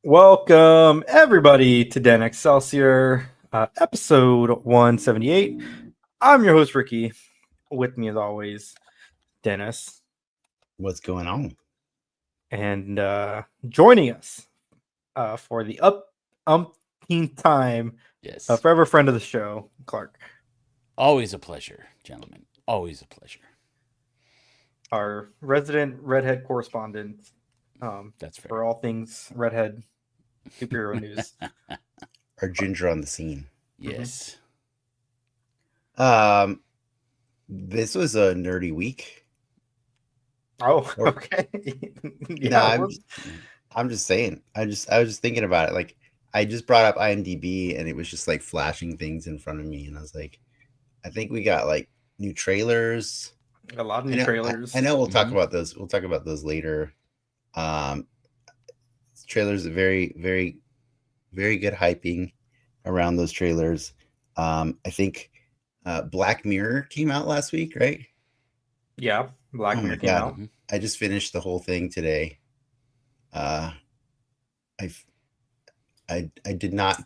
Welcome, everybody, to Den Excelsior, episode 178. I'm your host, Ricky. With me, as always, Dennis. What's going on? And joining us for the umpteenth time, a Yes. forever friend of the show, Clarke. Always a pleasure, gentlemen. Always a pleasure. Our resident redhead correspondent That's fair. for all things redhead superhero news. Our ginger on the scene. Yes. This was a nerdy week. Oh, Or- okay. No, it was- I'm just saying. I was just thinking about it. Like, I just brought up IMDb and it was just like flashing things in front of me, and I was like, I think we got like new trailers. a lot of new trailers. I know we'll talk Mhm. about those. We'll talk about those later. Trailers are very, very, very good hyping around those trailers. I think Black Mirror came out last week, right? Yeah, Black Oh my Mirror came God. out. Mhm. I just finished the whole thing today. I did not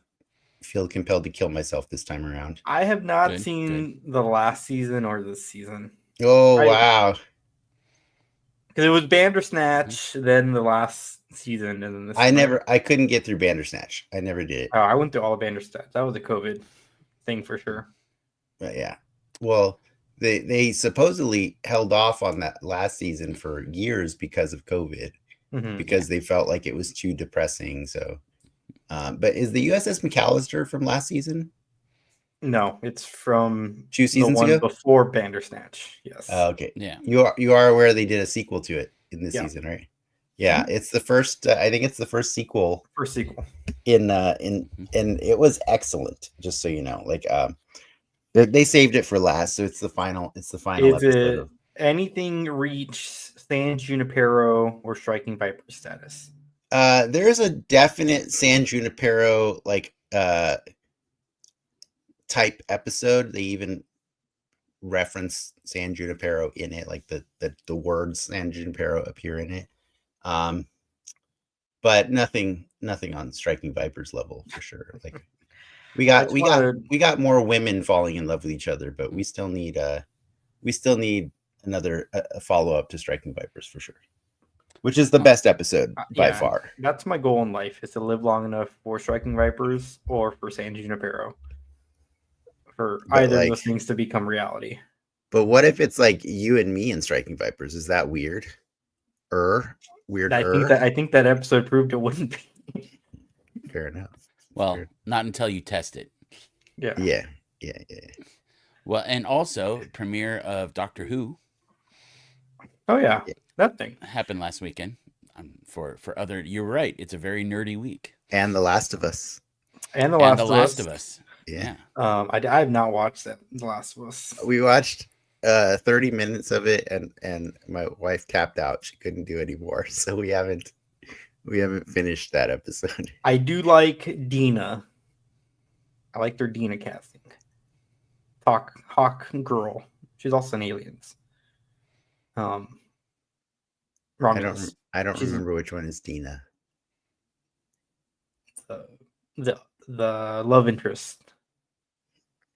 feel compelled to kill myself this time around. I have not Good, seen the last season or this season Oh, I- wow. because it was Bandersnatch, then the last season, and then this. I couldn't get through Bandersnatch. I never did it. Oh, I went through all of Bandersnatch. That was a COVID thing for sure. But yeah. Well, they supposedly held off on that last season for years because of COVID, Mhm. because they felt like it was too depressing. So, but is the USS McAllister from last season? No, it's from 2 the seasons one ago? before Bandersnatch. Yes. Okay. Yeah. You are aware they did a sequel to it in this Yeah. season, right? Yeah, it's the first. I think it's the first sequel First sequel. in and it was excellent. Just so you know, like they saved it for last, so it's the final. It's the final Is episode. it anything reach San Junipero or Striking Viper status? There is a definite San Junipero type episode. They even reference San Junipero in it, like the words San Junipero appear in it. But nothing on Striking Viper's level for sure. Like we got more women falling in love with each other, but we still need another follow up to Striking Vipers for sure, which is the best episode by Yeah. far. That's my goal in life, is to live long enough for Striking Vipers or for San Junipero. For But, either of like- those things to become reality. But what if it's like you and me in Striking Vipers? Is that weird? Weird. I think that episode proved it wouldn't be. Fair enough. Well, Fair. not until you test it. Yeah. Yeah. Well, and also premiere of Doctor Who Oh yeah. Yeah. That thing. happened last weekend. For other, you're right. It's a very nerdy week. And The Last of Us. And The And Last, of Us. Yeah. I have not watched that. The Last of Us. We watched 30 minutes of it, and my wife tapped out. She couldn't do anymore, so we haven't finished that episode. I do like Dina. I like their Dina casting. Hawk girl. She's also in Aliens. Romulus. I don't She's- remember which one is Dina. The love interest.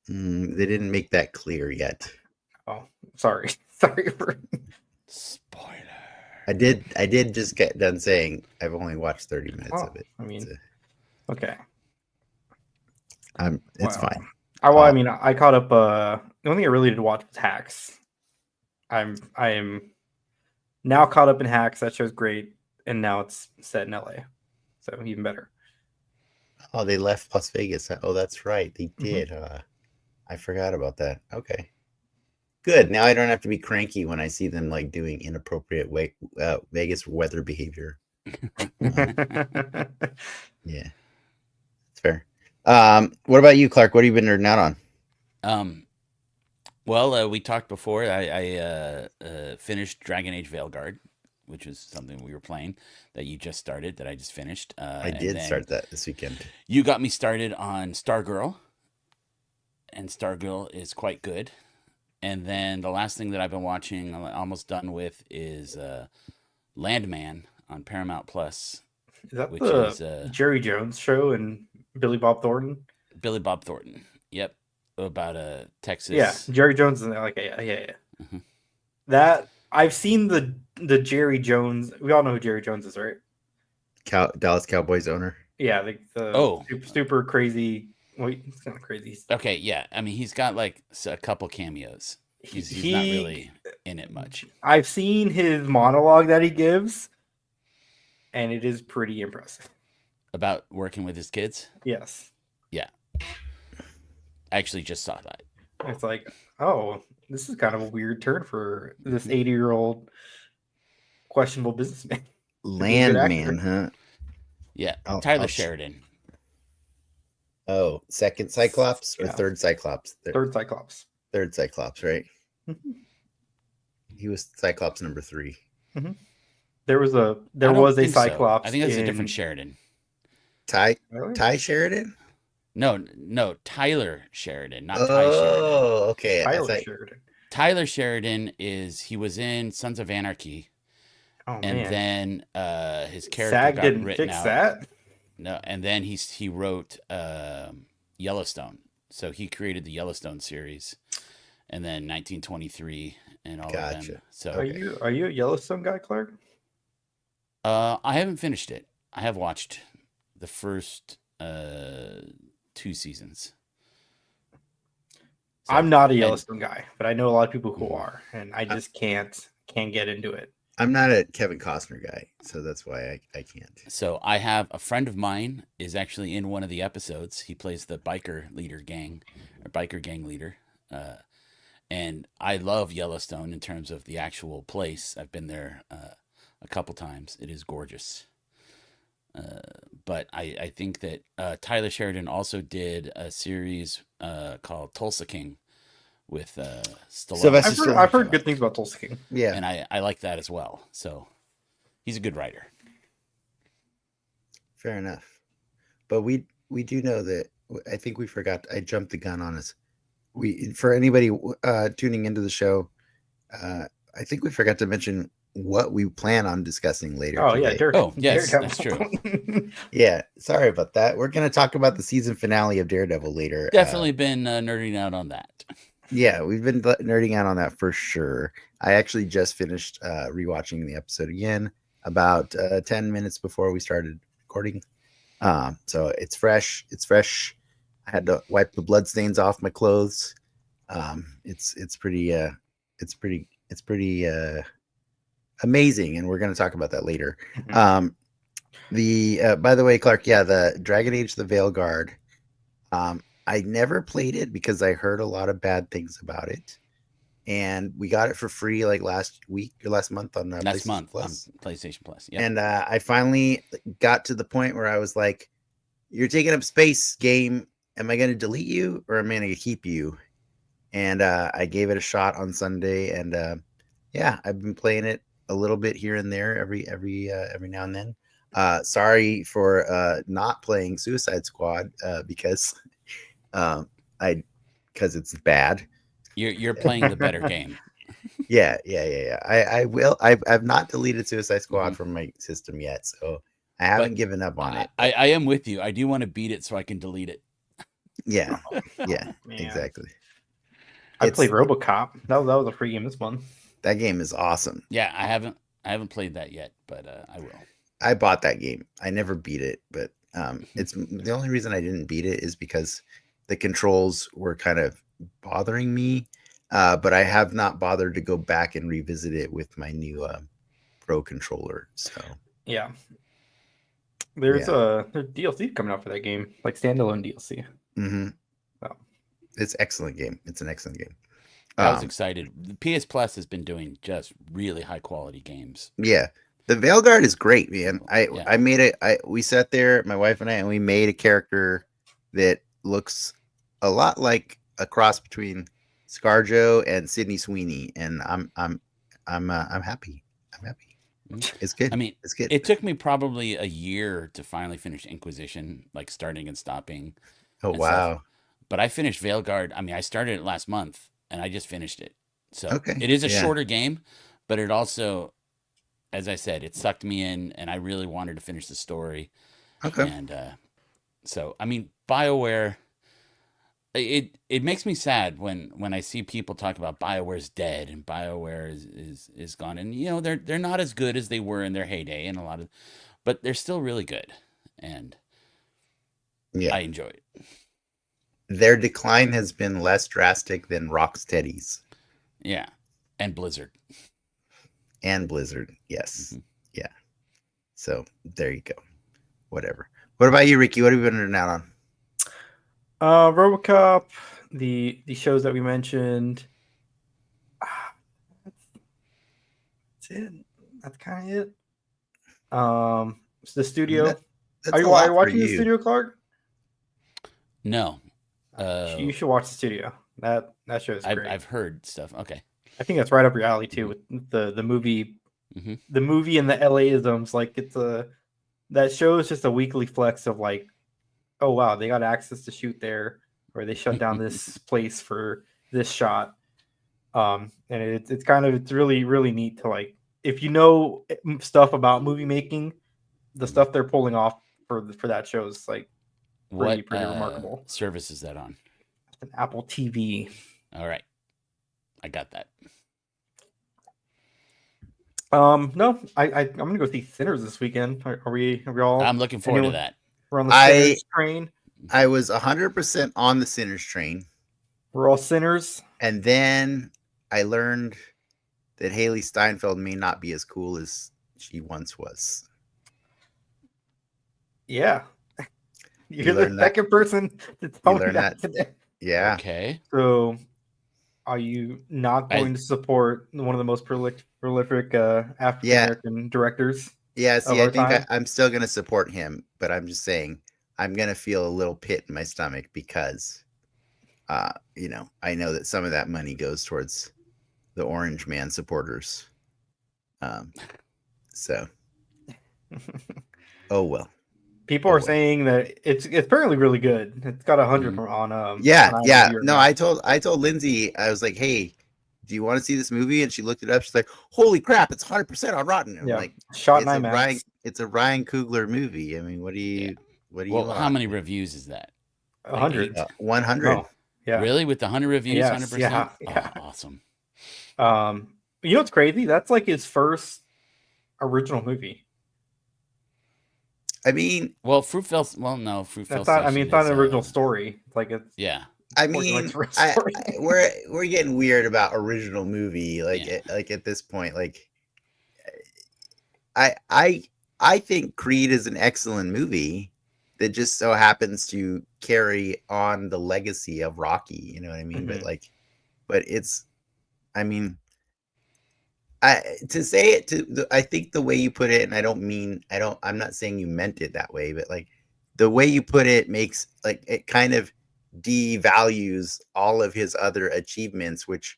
They didn't make that clear yet. Oh, sorry. Sorry for Spoiler. I did just get done saying I've only watched 30 minutes of it. I mean, So, okay. it's Wow. fine. I mean, I caught up. The only thing I really did watch was Hacks. I am now caught up in Hacks. That show's great, and now it's set in LA, so even better. Oh, they left Las Vegas. Oh, that's right. They Mhm. did. I forgot about that. Okay. Good. Now I don't have to be cranky when I see them like doing inappropriate Vegas weather behavior. Yeah. It's fair. What about you, Clarke? What have you been nerding out on? Well, we talked before. I finished Dragon Age Veilguard, which was something we were playing that you just started, that I just finished. I did start that this weekend. You got me started on Stargirl, and Stargirl is quite good. And then the last thing that I've been watching, I'm almost done with, is Landman on Paramount Plus. Is that which the is Jerry Jones show and Billy Bob Thornton? Billy Bob Thornton. Yep, about Yeah, Texas. Jerry Jones is like yeah. Mhm. That I've seen the Jerry Jones. We all know who Jerry Jones is, right? Dallas Cowboys owner. Yeah, the Oh, super crazy. Wait, it's kind of crazy. okay, yeah. I mean, he's got like a couple cameos. He's not really in it much. I've seen his monologue that he gives, and it is pretty impressive. About working with his kids. Yes, Yeah, I actually just saw that. it's like, oh, this is kind of a weird turn for this 80-year-old questionable businessman. be a good Landman, actor. huh? Yeah, I'll- Tyler I'll- Sheridan. Oh, second Cyclops or Yeah. third Cyclops? Third Cyclops. Third Cyclops, right? Mhm. He was Cyclops number 3. There was a I don't was a think so. Cyclops. I think that's a in- different Sheridan. Really? Ty Sheridan? No, Tyler Sheridan, not Ty Sheridan. Oh, okay. I Tyler thought- Sheridan. Tyler Sheridan he was in Sons of Anarchy, Oh and man, then his character SAG got didn't written fix out. that. No, and then he wrote Yellowstone. So he created the Yellowstone series, and then 1923 and all of them. Gotcha. So Are you a Yellowstone guy, Clark? I haven't finished it. I have watched the first 2 seasons. So- I'm not a and- Yellowstone guy, but I know a lot of people who Mhm. are, and I just can't get into it. I'm not a Kevin Costner guy, so that's why I can't. So I have a friend of mine is actually in one of the episodes. He plays the biker gang leader. And I love Yellowstone in terms of the actual place. I've been there a couple times. It is gorgeous. But I think that Tyler Sheridan also did a series called Tulsa King with Stallone. Sylvester I've heard Stallone. good things about Tulsa King. Yeah. And I like that as well. So he's a good writer. Fair enough. But we do know that I think we forgot. I jumped the gun on us. For anybody tuning into the show, I think we forgot to mention what we plan on discussing later. Oh yeah, today. Daredevil. Oh, yes, Daredevil. that's Yeah. Sorry about that. We're going to talk about the season finale of Daredevil later. Definitely been nerding out on that. Yeah, we've been nerding out on that for sure. I actually just finished rewatching the episode again about 10 minutes before we started recording. So it's fresh. It's fresh. I had to wipe the blood stains off my clothes. It's pretty amazing, and we're going to talk about that later. Mhm. By the way, Clarke, yeah, the Dragon Age: The Veilguard. I never played it because I heard a lot of bad things about it, and we got it for free like last week or last month on Last PlayStation month Plus. on PlayStation Plus. Yeah. And I finally got to the point where I was like, "You're taking up space, game. Am I going to delete you or am I going to keep you?" And I gave it a shot on Sunday, and yeah, I've been playing it a little bit here and there every now and then. Sorry for not playing Suicide Squad because because it's bad. You're playing the better game. Yeah. I will. I've not deleted Suicide Squad Mhm. from my system yet, so I haven't But given up on it. I am with you. I do want to beat it so I can delete it. Yeah, yeah, Man. exactly. I It's- played RoboCop. That was a free game this month. That game is awesome. Yeah, I haven't played that yet, but I will. I bought that game. I never beat it, but it's the only reason I didn't beat it is because the controls were kind of bothering me. But I have not bothered to go back and revisit it with my new Pro controller. So Yeah. There's DLC coming out for that game, like standalone DLC. mhm. Oh. It's an excellent game. It's an excellent game. I was excited. The PS Plus has been doing just really high quality games. Yeah. The Veilguard is great, man. Yeah. I made it. We sat there, my wife and I, and we made a character that looks a lot like a cross between ScarJo and Sydney Sweeney, and I'm happy. I'm happy. It's good. I mean, it's good. it took me probably a year to finally finish Inquisition, like starting and stopping. Oh and wow. stuff. But I finished Veilguard. I mean, I started it last month and I just finished it. So Okay, it is a yeah. shorter game, but it also, as I said, it sucked me in, and I really wanted to finish the story. Okay. And so, I mean, BioWare. It makes me sad when I see people talk about BioWare's dead and BioWare is gone, and you know they're not as good as they were in their heyday, and but they're still really good, and Yeah. I enjoy it. Their decline has been less drastic than Rocksteady's. Yeah, and Blizzard. And Blizzard, yes. Mhm. Yeah. So there you go. Whatever. What about you, Ricky? What have you been out on? RoboCop, the shows that we mentioned. That's it. That's kind of it. The studio. That's Are a you lot for watching the you. studio, Clarke? No, You should watch the studio. That show is great. I've heard stuff. Okay, I think that's right up your alley too, with the movie, Mhm. the movie and the LA-isms. Like that show is just a weekly flex of like, oh wow, they got access to shoot there, or they shut down this place for this shot. And it's really really neat to like, if you know stuff about movie making, the stuff they're pulling off for that show is like pretty remarkable. Service is that on? An Apple TV. All right, I got that. No, I'm gonna go see Sinners this weekend. Are we all? I'm looking forward to that. We're on the Sinners train. I was 100% on the Sinners train. We're all sinners. And then I learned that Haley Steinfeld may not be as cool as she once was. Yeah. You're the second person to tell me that today. Yeah. Okay. So, are you not going to support one of the most prolific African American directors? Yeah. See, I think I'm still going to support him, but I'm just saying I'm going to feel a little pit in my stomach because, you know, I know that some of that money goes towards the Orange Man supporters. So, oh well. People are saying that it's apparently really good. It's got 100 on yeah. on No, I told Lindsay, I was like, hey, do you want to see this movie? And she looked it up. She's like, holy crap, it's 100% on Rotten. I'm like, shot in IMAX. It's a Ryan Coogler movie. I mean, what do you how many reviews is that? 100. 100. Oh, yeah. Really? With the 100 reviews, yes, 100%? Yeah. Oh, awesome. You know what's crazy? That's like his first original movie. I mean, well, Fruitvale. Well, no, Fruitvale. It's not an original story. It's like it's. Yeah. I mean, we're getting weird about original movie. Like at this point, like I think Creed is an excellent movie that just so happens to carry on the legacy of Rocky. You know what I mean? Mm-hmm. But it's, I mean. To say it I think the way you put it, and I'm not saying you meant it that way, but like the way you put it makes like it kind of devalues all of his other achievements, which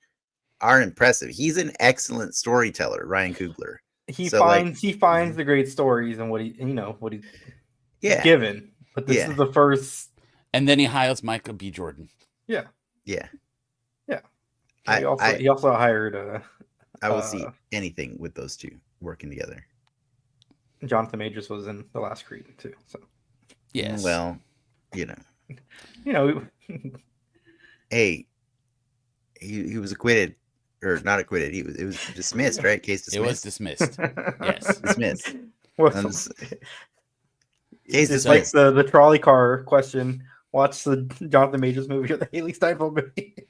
are impressive. He's an excellent storyteller, Ryan Coogler. He finds the great stories and what he's given. But this is the first. And then he hires Michael B. Jordan. Yeah. Yeah. Yeah. He also hired I will see anything with those two working together. Jonathan Majors was in the last Creed too. So yes. Well, hey, he was acquitted or not acquitted. It was dismissed, right? Case dismissed. It was dismissed. Yes, dismissed. Case dismissed. Like the trolley car question. Watch the Jonathan Majors movie or the Haley Steinfeld movie.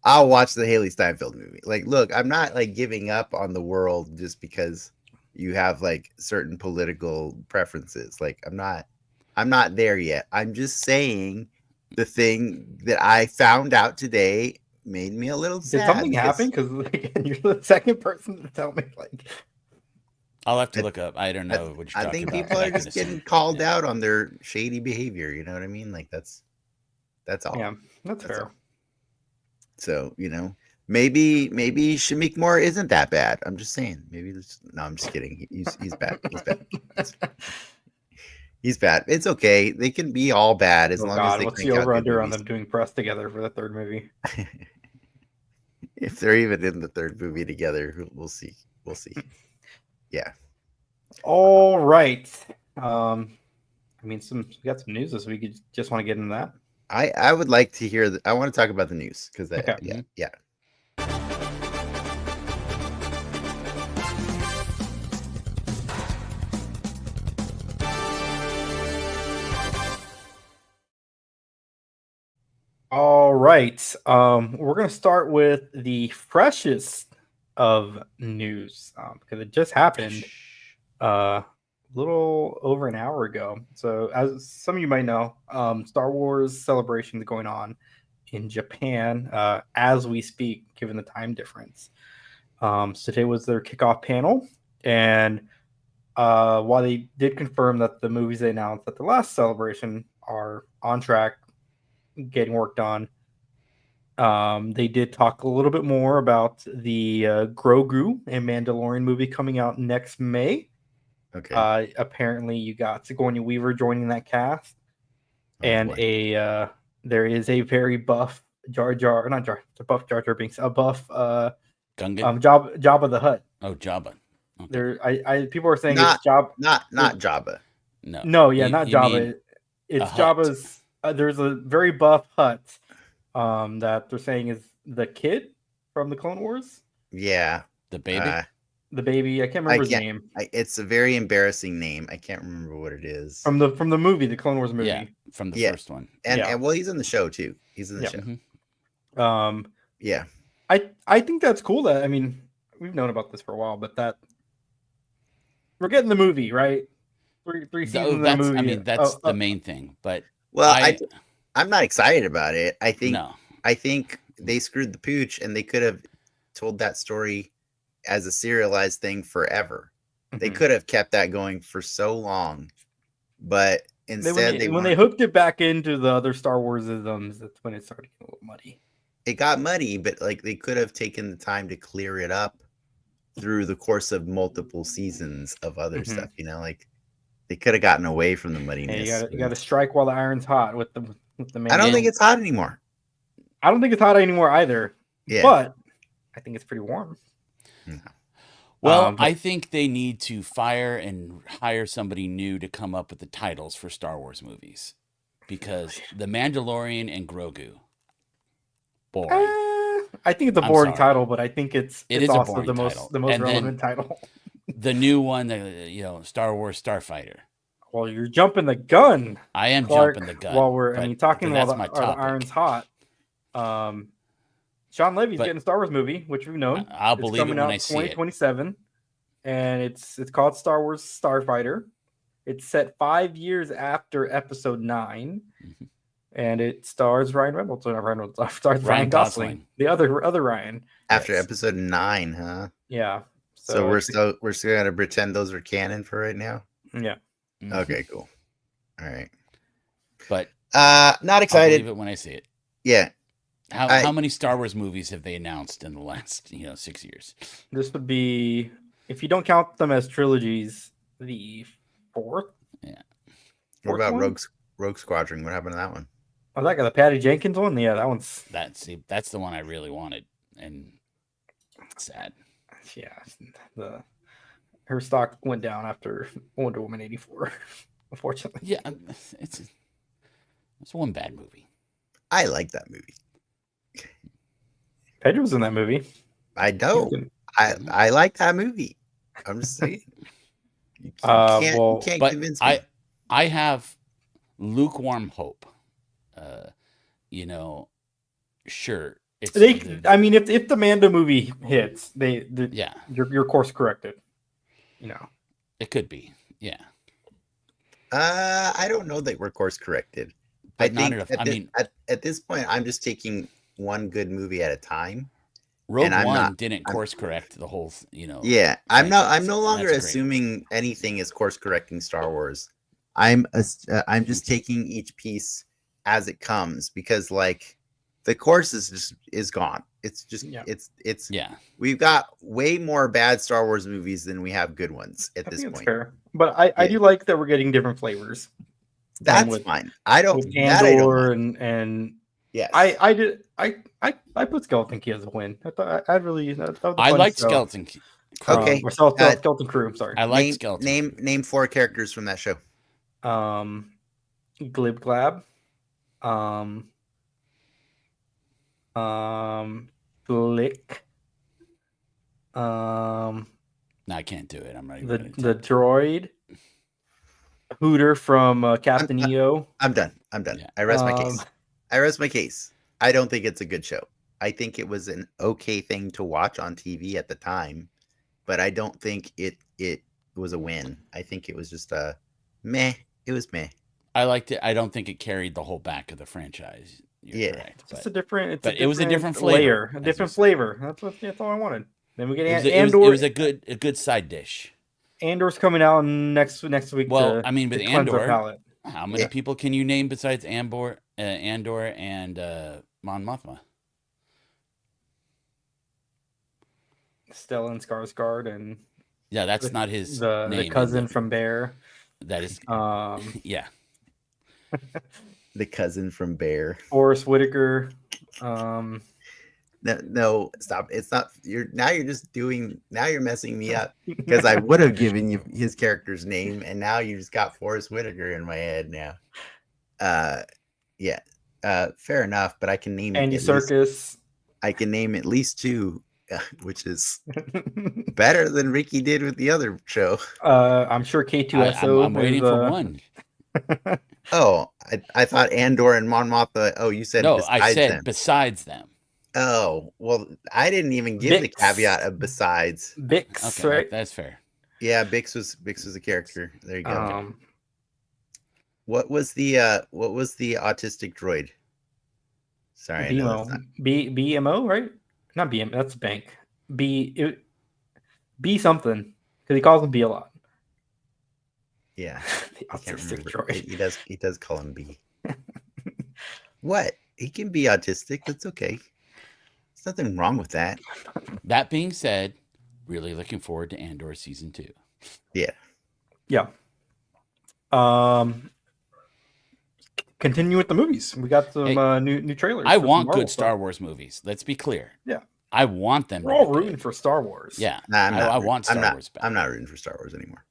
I'll watch the Haley Steinfeld movie. Like, look, I'm not like giving up on the world just because you have like certain political preferences. Like, I'm not there yet. I'm just saying the thing that I found out today made me a little sad. Did something happen? Because again, you're the second person to tell me. Like, I'll have to look up. I don't know what you're talking about. I think people are just getting called out on their shady behavior. You know what I mean? Like that's all. Yeah, that's fair. All. So, maybe Shamik Moore isn't that bad. I'm just saying. No, I'm just kidding. He's bad. He's bad. He's bad. It's okay. They can be all bad as long as they what's the over-under on them doing press together for the third movie? If they're even in the third movie together, we'll see. Yeah. All right. I mean, we got some news this week. You just want to get into that? I would like to hear. I want to talk about the news because Okay. yeah. All right. We're gonna start with the freshest of news because it just happened a little over an hour ago. So, as some of you might know, Star Wars Celebration is going on in Japan as we speak, given the time difference. So today was their kickoff panel, and while they did confirm that the movies they announced at the last celebration are on track, getting work done, they did talk a little bit more about the Grogu and Mandalorian movie coming out next May. Okay. Apparently, you got Sigourney Weaver joining that cast, and boy. there is a very buff a buff Jar Jar Binks, a buff Gungan? Jabba the Hutt. Oh, Jabba. Okay. There, people are saying Not it's Jabba. not Jabba. No, yeah, not you Jabba. mean It's a Hutt. Jabba's. There's a very buff Hutt that they're saying is the kid from the Clone Wars. Yeah. The baby? The baby. I can't remember his name. It's a very embarrassing name. I can't remember what it is. From the movie, the Clone Wars movie. Yeah, from the first one. And well, he's in the show too. He's in the show. Mm-hmm. Yeah. I think that's cool. That, I mean, we've known about this for a while, but that we're getting the movie, right? Three seasons of the movie. I mean, that's the main thing. But well, I'm not excited about it. I think they screwed the pooch, and they could have told that story as a serialized thing forever. They could have kept that going for so long, but instead when they hooked it back into the other Star Wars isms, that's when it started getting a little muddy. It got muddy, but like they could have taken the time to clear it up through the course of multiple seasons of other stuff. You know, like they could have gotten away from the muddiness. Yeah, you got to strike while the iron's hot with the main. I don't think it's hot anymore. I don't think it's hot anymore either. Yeah. But I think it's pretty warm. Well, I think they need to fire and hire somebody new to come up with the titles for Star Wars movies, because The Mandalorian and Grogu, boring. I think it's a boring title, but I think it's also the most relevant title. The new one, Star Wars Starfighter. Well, you're jumping the gun. I am Clarke, jumping the gun. While the iron's hot. Sean Levy's getting a Star Wars movie, which we've known. I'll believe it when I see it. 2027, and it's called Star Wars Starfighter. It's set 5 years after Episode 9, and it stars Ryan Reynolds. Stars Ryan Gosling, the other Ryan. After Episode 9, huh? Yeah. So we're still gonna pretend those are canon for right now. Yeah. Okay. Cool. All right. But not excited. I'll believe it when I see it. Yeah. How many Star Wars movies have they announced in the last 6 years? This would be, if you don't count them as trilogies, the fourth. Yeah. What about Rogue Squadron? What happened to that one? Oh, that guy, the Patty Jenkins one. Yeah, that one's. That's the one I really wanted, and it's sad. Yeah, her stock went down after Wonder Woman 84. Unfortunately. Yeah, it's one bad movie. I like that movie. Pedro was in that movie. I know. I like that movie. I'm just saying. You can't convince me. I have lukewarm hope. Sure. I mean, if the Mando movie hits, you're course corrected. It could be. Yeah. I don't know that we're course corrected. But I think at this point, I'm just taking one good movie at a time. Rogue One didn't course correct the whole, Yeah, I'm no longer assuming anything is course correcting Star Wars. I'm just taking each piece as it comes, because like the course is gone. It's just it's We've got way more bad Star Wars movies than we have good ones at this point. Fair. But I do like that we're getting different flavors. That's fine. I don't. With Andor and yes. I put Skeleton Key as a win. I thought I really. I liked Skeleton Key. Okay. Or Skeleton Crew. I'm sorry. I like Skeleton. Name 4 characters from that show. Glib Glab. Blick. No, I can't do it. I'm not even the droid. Hooter from Captain EO. I'm done. Yeah. I rest my case. I don't think it's a good show. I think it was an okay thing to watch on TV at the time, but I don't think it was a win. I think it was just a meh. It was meh. I liked it. I don't think it carried the whole back of the franchise. You're correct. It's a different. It was a different flavor. A different flavor. That's all I wanted. Then we get Andor. It was a good side dish. Andor's coming out next week. Well, I mean, with Andor, how many people can you name besides Andor and Mon Mothma? Stellan Skarsgård and that's not his name. The cousin from Bear. That is yeah. The cousin from Bear. Forrest Whitaker. No, stop. It's not. You're messing me up because I would have given you his character's name, and now you just got Forrest Whitaker in my head now. Fair enough, but I can name Andy Serkis. I can name at least 2, which is better than Ricky did with the other show. I'm sure K2SO. I'm waiting for one. Oh, I thought Andor and Mon Mothma. Oh, you said no. I said besides them. Oh, well, I didn't even give the caveat of besides. Bix, okay, right? That's fair. Yeah, Bix was a character. There you go. What was the autistic droid? Sorry, BMO, right? Not BM. That's Bank. B something because he calls him B a lot. Yeah, the autistic droid. He does call him B. What? He can be autistic. That's okay. There's nothing wrong with that. That being said, really looking forward to Andor season 2. Yeah. Yeah. Continue with the movies. We got some new trailers. I want good Star Wars movies. Let's be clear. Yeah. I want them. We're all rooting for Star Wars. Yeah. I want Star Wars back. I'm not rooting for Star Wars anymore.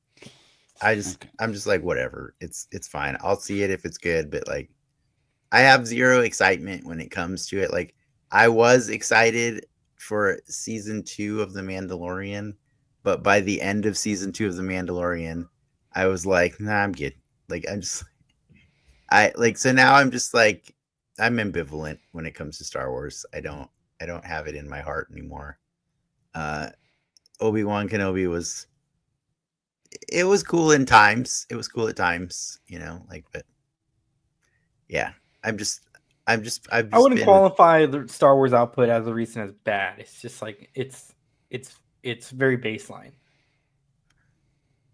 I'm just like, whatever. It's fine. I'll see it if it's good, but like I have zero excitement when it comes to it. Like I was excited for season 2 of The Mandalorian, but by the end of season 2 of The Mandalorian, I was like, nah, I'm good. Like so now I'm just like, I'm ambivalent when it comes to Star Wars. I don't have it in my heart anymore. Obi-Wan Kenobi was cool in times. It was cool at times, but yeah, I wouldn't qualify the Star Wars output as the reason as bad. It's just like it's very baseline.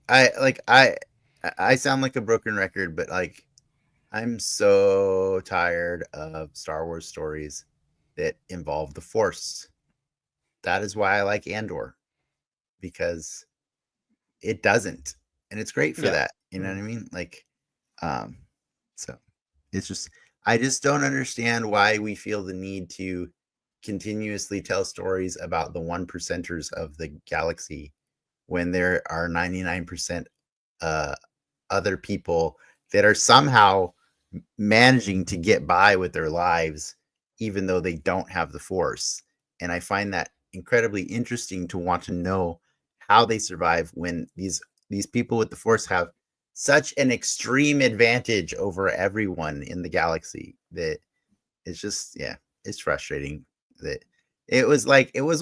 I sound like a broken record, but like I'm so tired of Star Wars stories that involve the Force. That is why I like Andor, because it doesn't, and it's great for that. You know what I mean? Like, so it's just, I just don't understand why we feel the need to continuously tell stories about the 1%ers of the galaxy when there are 99% other people that are somehow managing to get by with their lives, even though they don't have the Force. And I find that incredibly interesting to want to know how they survive when these people with the Force have such an extreme advantage over everyone in the galaxy that it's just, it's frustrating. That it was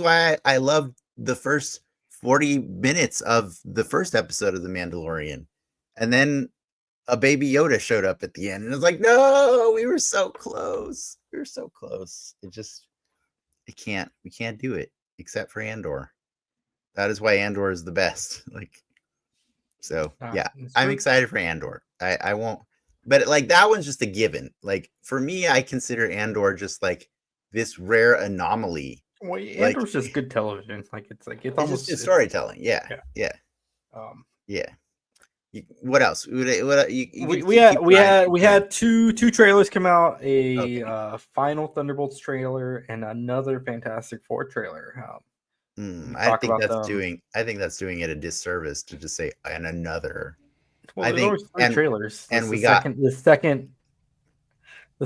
why I loved the first 40 minutes of the first episode of The Mandalorian. And then a baby Yoda showed up at the end, and it was like, no, we were so close. We were so close. We can't do it except for Andor. That is why Andor is the best. I'm excited for Andor. I won't, but like that one's just a given. Like for me, I consider Andor just like this rare anomaly. Well, Andor's just good television. It's almost just storytelling. Yeah. What else? We had two trailers come out. Final Thunderbolts trailer and another Fantastic Four trailer. I talk think about that's them. doing. I think that's doing it a disservice to just say and another. Well, I there's think always three trailers. and This we is got the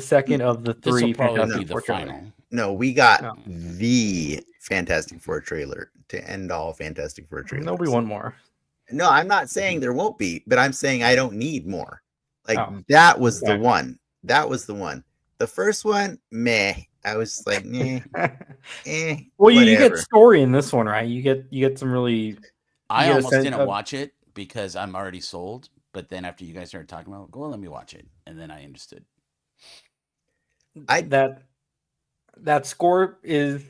second of the This will three probably be Fantastic the Four trailers. final. no, we got No. the Fantastic Four trailer to end all Fantastic Four trailers. There'll be one more. No, I'm not saying there won't be, but I'm saying I don't need more. Like Oh, that was the okay. one. That was the one. The first one, meh. I was like, well, you get whatever. story in this one, right? You get some really. I get a almost sense didn't of- watch it because I'm already sold. But then after you guys started talking about, well, let me watch it, and then I understood. That score is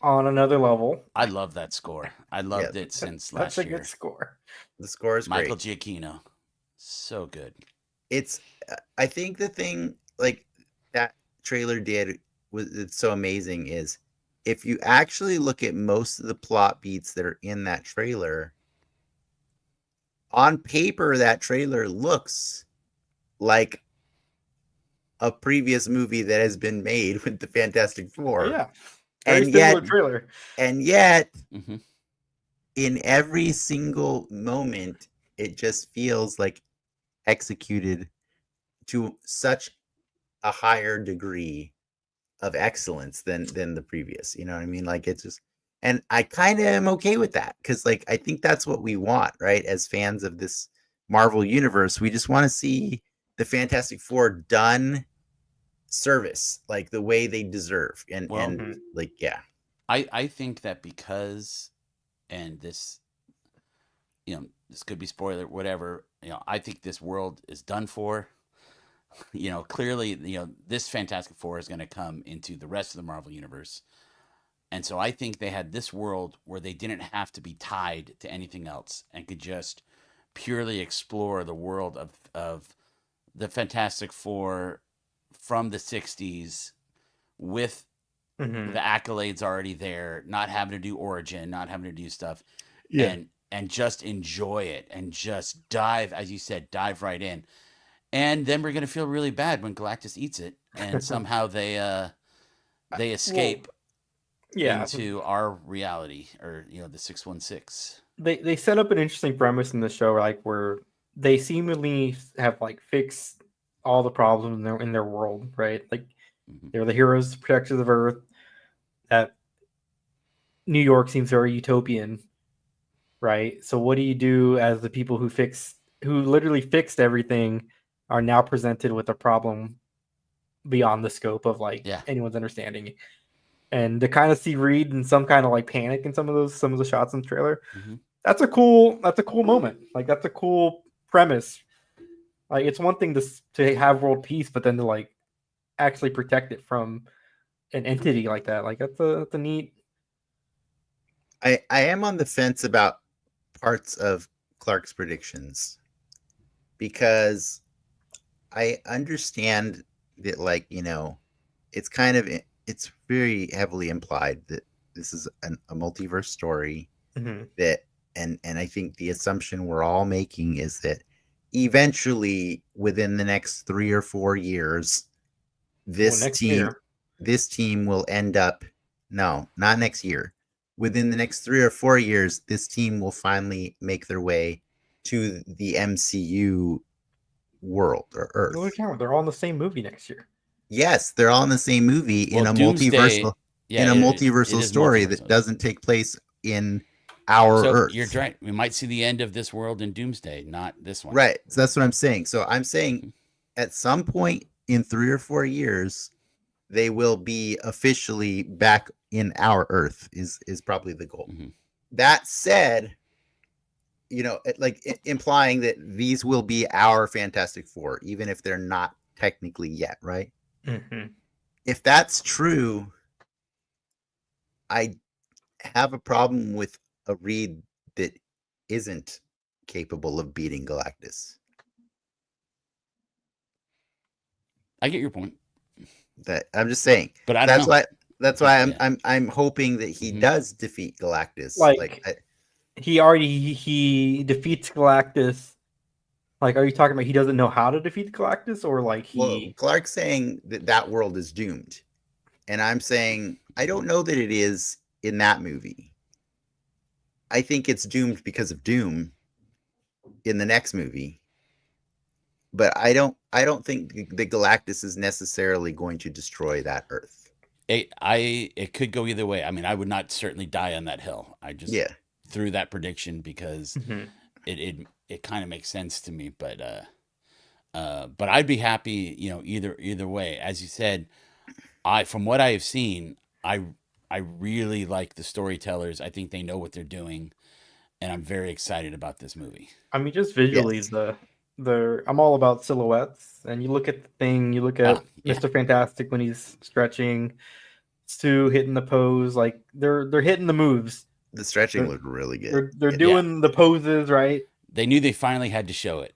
on another level. I love that score. I loved it since last That's a year. good score. The score is Michael great. Giacchino, so good. It's. I think the thing like that trailer did was it's so amazing is if you actually look at most of the plot beats that are in that trailer. On paper, that trailer looks like a previous movie that has been made with the Fantastic Four. Yeah, very and similar yet, trailer. And yet, Mhm. in every single moment, it just feels like executed to such a higher degree of excellence than the previous. You know what I mean? Like it's just, and I kind of am okay with that because, like, I think that's what we want, right? As fans of this Marvel universe, we just want to see the Fantastic Four done service, like the way they deserve, and like, yeah. I think that because, and this, this could be spoiler, whatever. I think this world is done for. Clearly, this Fantastic Four is going to come into the rest of the Marvel universe. And so I think they had this world where they didn't have to be tied to anything else and could just purely explore the world of the Fantastic Four from the 60s with the accolades already there, not having to do origin, not having to do stuff. Yeah. And just enjoy it and just dive, as you said, dive right in. And then we're going to feel really bad when Galactus eats it and somehow they escape into our reality, or the 616. They set up an interesting premise in the show, like where they seemingly have like fixed all the problems in their world, right? Like they're the heroes, protectors of Earth. That New York seems very utopian, right? So what do you do as the people who literally fixed everything are now presented with a problem beyond the scope of anyone's understanding? And to kind of see Reed in some kind of like panic in some of the shots in the trailer, that's a cool moment. Like that's a cool premise. Like it's one thing to have world peace, but then to like actually protect it from an entity like that. Like that's a neat. I am on the fence about parts of Clarke's predictions because I understand that, like, it's very heavily implied that this is a multiverse story that, and I think the assumption we're all making is that eventually within the next 3 or 4 years, this team will end up, no, not next year. Within the next 3 or 4 years, this team will finally make their way to the MCU world or Earth. They're all in the same movie next year. Yes, they're all in the same movie in a multiversal story that doesn't take place in our Earth. You're right. We might see the end of this world in Doomsday, not this one. Right. So that's what I'm saying. So I'm saying at some point in 3 or 4 years, they will be officially back in our Earth is probably the goal. That said, implying that these will be our Fantastic Four, even if they're not technically yet, right? If that's true, I have a problem with a Reed that isn't capable of beating Galactus. I get your point. That I'm just saying, but I don't know. That's why I'm hoping that he does defeat Galactus. He defeats Galactus. Like, are you talking about he doesn't know how to defeat Galactus, or like he? Well, Clarke's saying that world is doomed, and I'm saying I don't know that it is in that movie. I think it's doomed because of Doom in the next movie. But I don't think the Galactus is necessarily going to destroy that Earth. It could go either way. I mean, I would not certainly die on that hill. I just Yeah. threw that prediction because Mhm. it kind of makes sense to me. But I'd be happy, either way. As you said, from what I have seen, I really like the storytellers. I think they know what they're doing, and I'm very excited about this movie. I mean, just visually, Yes. I'm all about silhouettes. And you look at the thing, you look at Yeah. Mr. Fantastic when he's stretching, Sue hitting the pose, like they're hitting the moves. The stretching They're looked really good. they're doing the poses right. They knew they finally had to show it.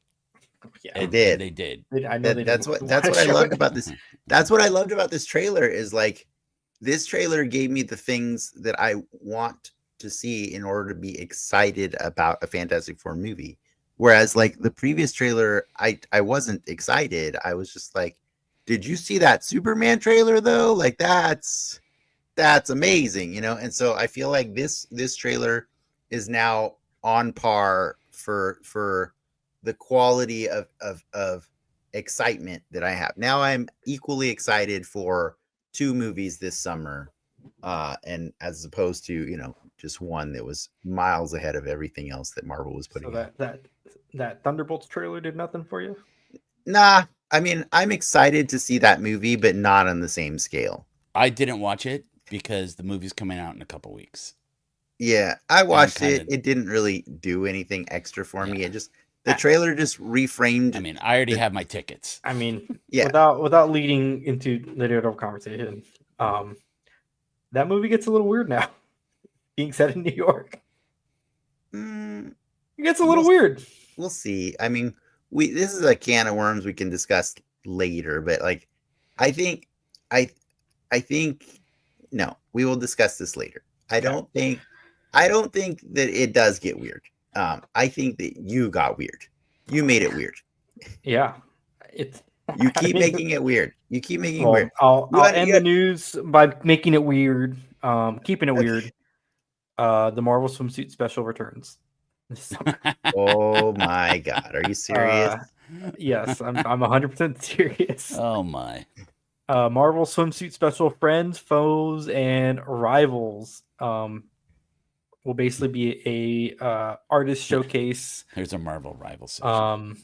Yeah, They And did. they did. I know they That's didn't what that's wanna what I show loved it. about this. That's what I loved about this trailer is like this trailer gave me the things that I want to see in order to be excited about a Fantastic Four movie. Whereas like the previous trailer, I wasn't excited. I was just like, did you see that Superman trailer though? Like that's amazing, you know? And so I feel like this trailer is now on par for the quality of excitement that I have. Now I'm equally excited for 2 movies this summer. And as opposed to, just one that was miles ahead of everything else that Marvel was putting So out. that Thunderbolts trailer did nothing for you? Nah, I mean, I'm excited to see that movie, but not on the same scale. I didn't watch it because the movie's coming out in a couple weeks. Yeah, I watched kinda- it. It didn't really do anything extra for me. Yeah. It just the trailer just reframed. I mean, I already have my tickets. I mean, Yeah. without leading into the Daredevil conversation, that movie gets a little weird now. Being set in New York, Mm, it gets a little weird. we'll see. I mean, this is a can of worms we can discuss later, but like, I think no, we will discuss this later. I don't think that it does get weird. I think that you got weird. You made it weird. Yeah, it's. You keep making it weird. You keep making it Well, weird. I'll end the had- news by making it weird. Keeping it Okay. weird. The Marvel swimsuit special returns this summer. Oh my god, are you serious? Yes, I'm 100% serious. Oh my. Marvel swimsuit special friends, foes, and rivals. Will basically be a artist showcase. There's a Marvel rival section.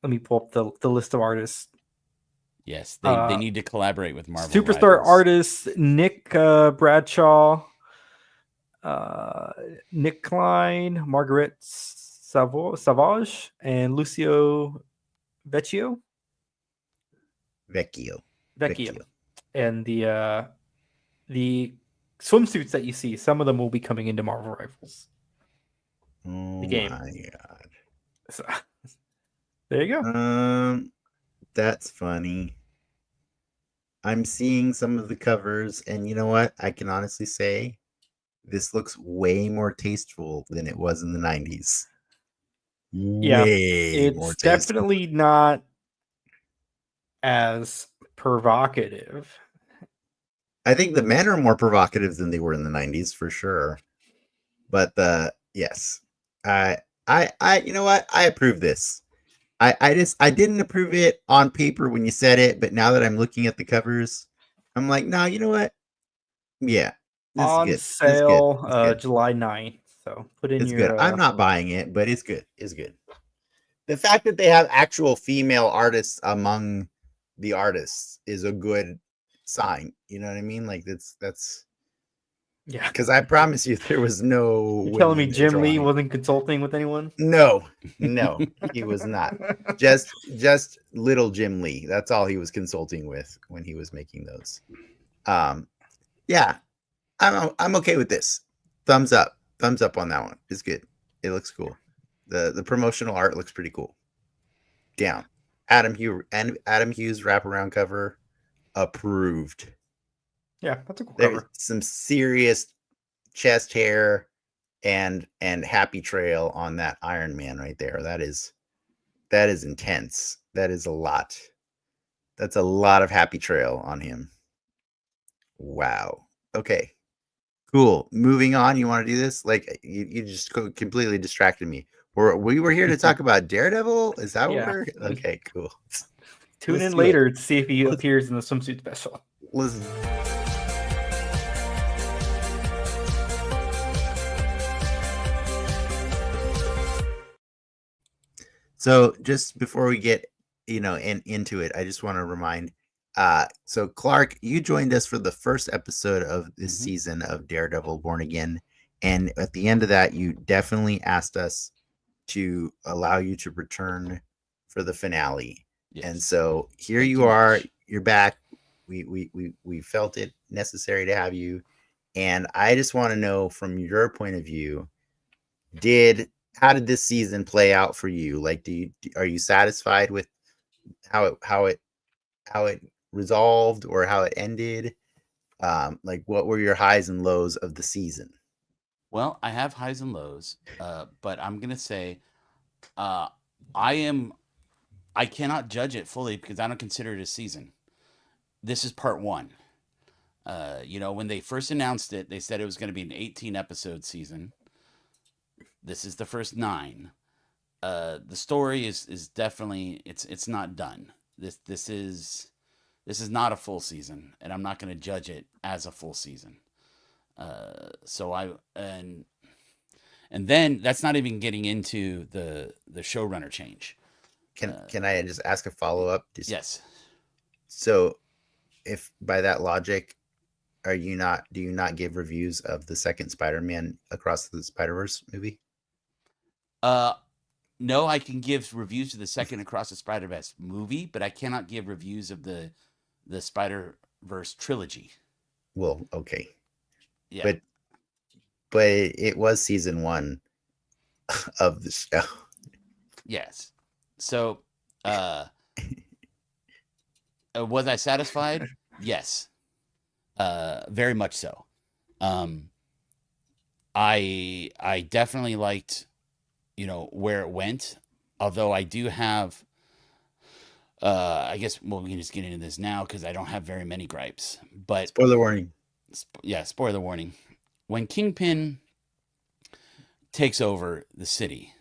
Let me pull up the list of artists. Yes, they need to collaborate with Marvel. Superstar rivals. artists Nick Bradshaw, Nick Klein, Margaret Savage, and Lucio Vecchio. Vecchio. And the swimsuits that you see, some of them will be coming into Marvel Rivals. Oh The game. my god. So, there you go. That's funny. I'm seeing some of the covers, and you know what? I can honestly say this looks way more tasteful than it was in the 90s. Yeah, Way more it's tasteful. definitely not as provocative. I think the men are more provocative than they were in the 90s for sure. But yes. I you know what? I approve this. I didn't approve it on paper when you said it, but now that I'm looking at the covers, I'm like, no, you know what? Yeah. This On is good. sale It's good. July 9th. So put in It's your good. I'm not buying it, but it's good. It's good. The fact that they have actual female artists among the artists is a good sign. You know what I mean? Like that's yeah. because I promise you there was no. You're telling me women Jim Lee drawing. wasn't consulting with anyone? No, he was not. Just little Jim Lee. That's all he was consulting with when he was making those. Yeah, I'm okay with this. Thumbs up on that one. It's good. It looks cool. The promotional art looks pretty cool. Down. Adam Hughes wraparound cover approved. Yeah, that's a cool There's cover. some serious chest hair and happy trail on that Iron Man right there. That is intense. That is a lot. That's a lot of happy trail on him. Wow. Okay. Cool. Moving on. You want to do this? Like you just completely distracted me. We were here to talk about Daredevil. Is that what Yeah. we're? Okay, cool. Tune Let's in do it. later to see if he appears in the swimsuit special. Listen. So just before we get into it, I just want to remind. So Clarke, you joined us for the first episode of this season of Daredevil Born Again, and at the end of that, you definitely asked us to allow you to return for the finale. Yes. And so here Thank you are. Much. You're back. We felt it necessary to have you, and I just want to know from your point of view, how did this season play out for you? Like, are you satisfied with how it resolved or how it ended? Like, what were your highs and lows of the season? Well, I have highs and lows, but I'm gonna say, I cannot judge it fully because I don't consider it a season. This is part one. When they first announced it, they said it was going to be an 18 episode season. This is the first 9. The story is definitely it's not done. This is not a full season, and I'm not going to judge it as a full season. And then that's not even getting into the showrunner change. Can I just ask a follow up? Yes. So, if by that logic, do you not give reviews of the second Spider-Man Across the Spider-Verse movie? No, I can give reviews to the second Across the Spider-Verse movie, but I cannot give reviews of the Spider-Verse trilogy. Well, okay. Yeah. But it was season 1 of the show. Yes. So, was I satisfied? Yes. Very much so. I definitely liked, where it went. Although I do have, I guess, we can just get into this now because I don't have very many gripes. But spoiler warning. Spoiler warning. When Kingpin takes over the city,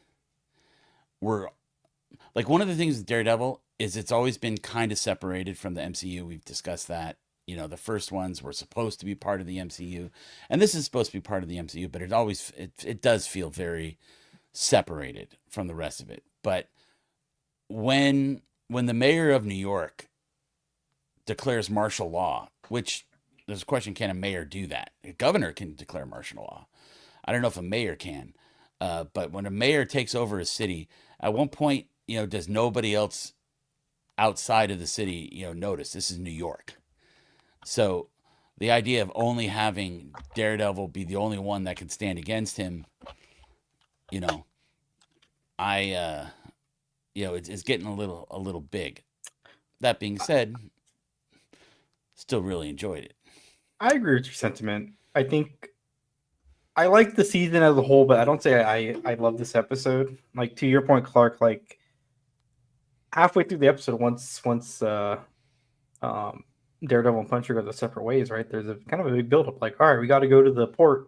one of the things with Daredevil is it's always been kind of separated from the MCU. We've discussed that. The first ones were supposed to be part of the MCU, and this is supposed to be part of the MCU, but it does feel very separated from the rest of it. But when the mayor of New York declares martial law, which there's a question, can a mayor do that? A governor can declare martial law. I don't know if a mayor can, but when a mayor takes over a city, at one point, does nobody else outside of the city, notice this is New York? So the idea of only having Daredevil be the only one that can stand against him, it's getting a little big. That being said, still really enjoyed it. I agree with your sentiment. I think I like the season as a whole, but I don't say I love this episode. Like, to your point, Clarke, like halfway through the episode, once Daredevil and Punisher go their separate ways, right? There's a kind of a big buildup. Like, all right, we got to go to the port.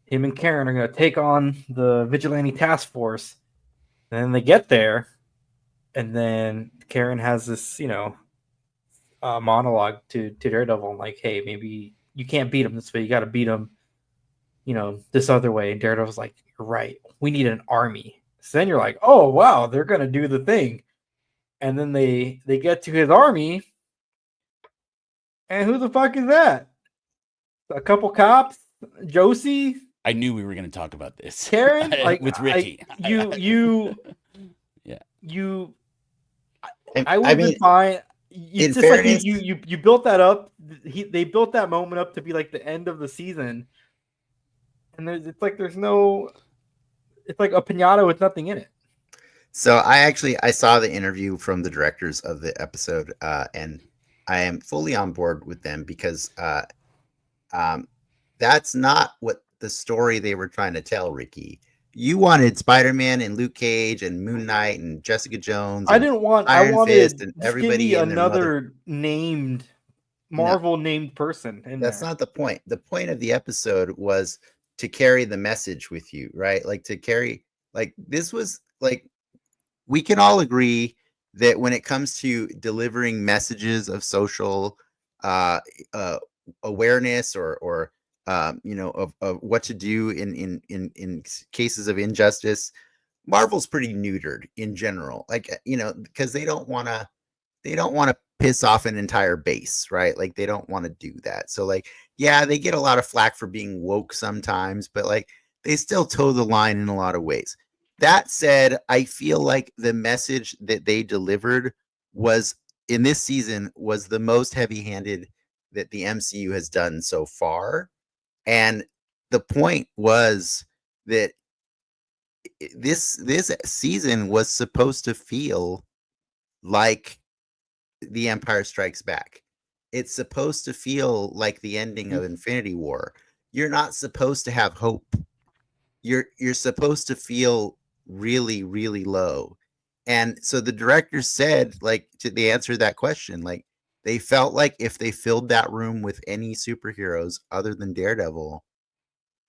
Him and Karen are going to take on the vigilante task force. And then they get there, and then Karen has this, monologue to Daredevil, and like, hey, maybe you can't beat him this way. You got to beat him, this other way. And Daredevil's like, you're right. We need an army. So then you're like, oh, wow, they're going to do the thing. And then they get to his army. And who the fuck is that? A couple cops? Josie? I knew we were going to talk about this. Karen? Like, with Ricky. I would have been fine. It's just fairness, like you built that up. They built that moment up to be like the end of the season. And it's like a pinata with nothing in it. So I saw the interview from the directors of the episode, and I am fully on board with them because that's not what the story they were trying to tell, Ricky. You wanted Spider-Man and Luke Cage and Moon Knight and Jessica Jones. I didn't want Iron I wanted Fist and everybody give me another named Marvel named person in That's there. not the point. The point of the episode was to carry the message with you, right? Like to carry, like this was like, we can all agree that when it comes to delivering messages of social uh, uh, awareness or of what to do in cases of injustice, Marvel's pretty neutered in general. Like because they don't want to piss off an entire base, right? Like they don't want to do that. So like, yeah, they get a lot of flack for being woke sometimes, but like they still toe the line in a lot of ways. That said, I feel like the message that they delivered was in this season was the most heavy-handed that the MCU has done so far. And the point was that this season was supposed to feel like The Empire Strikes Back. It's supposed to feel like the ending of Infinity War. You're not supposed to have hope. You're supposed to feel really, really low. And so the director said, like, to the answer to that question, like they felt like if they filled that room with any superheroes other than Daredevil,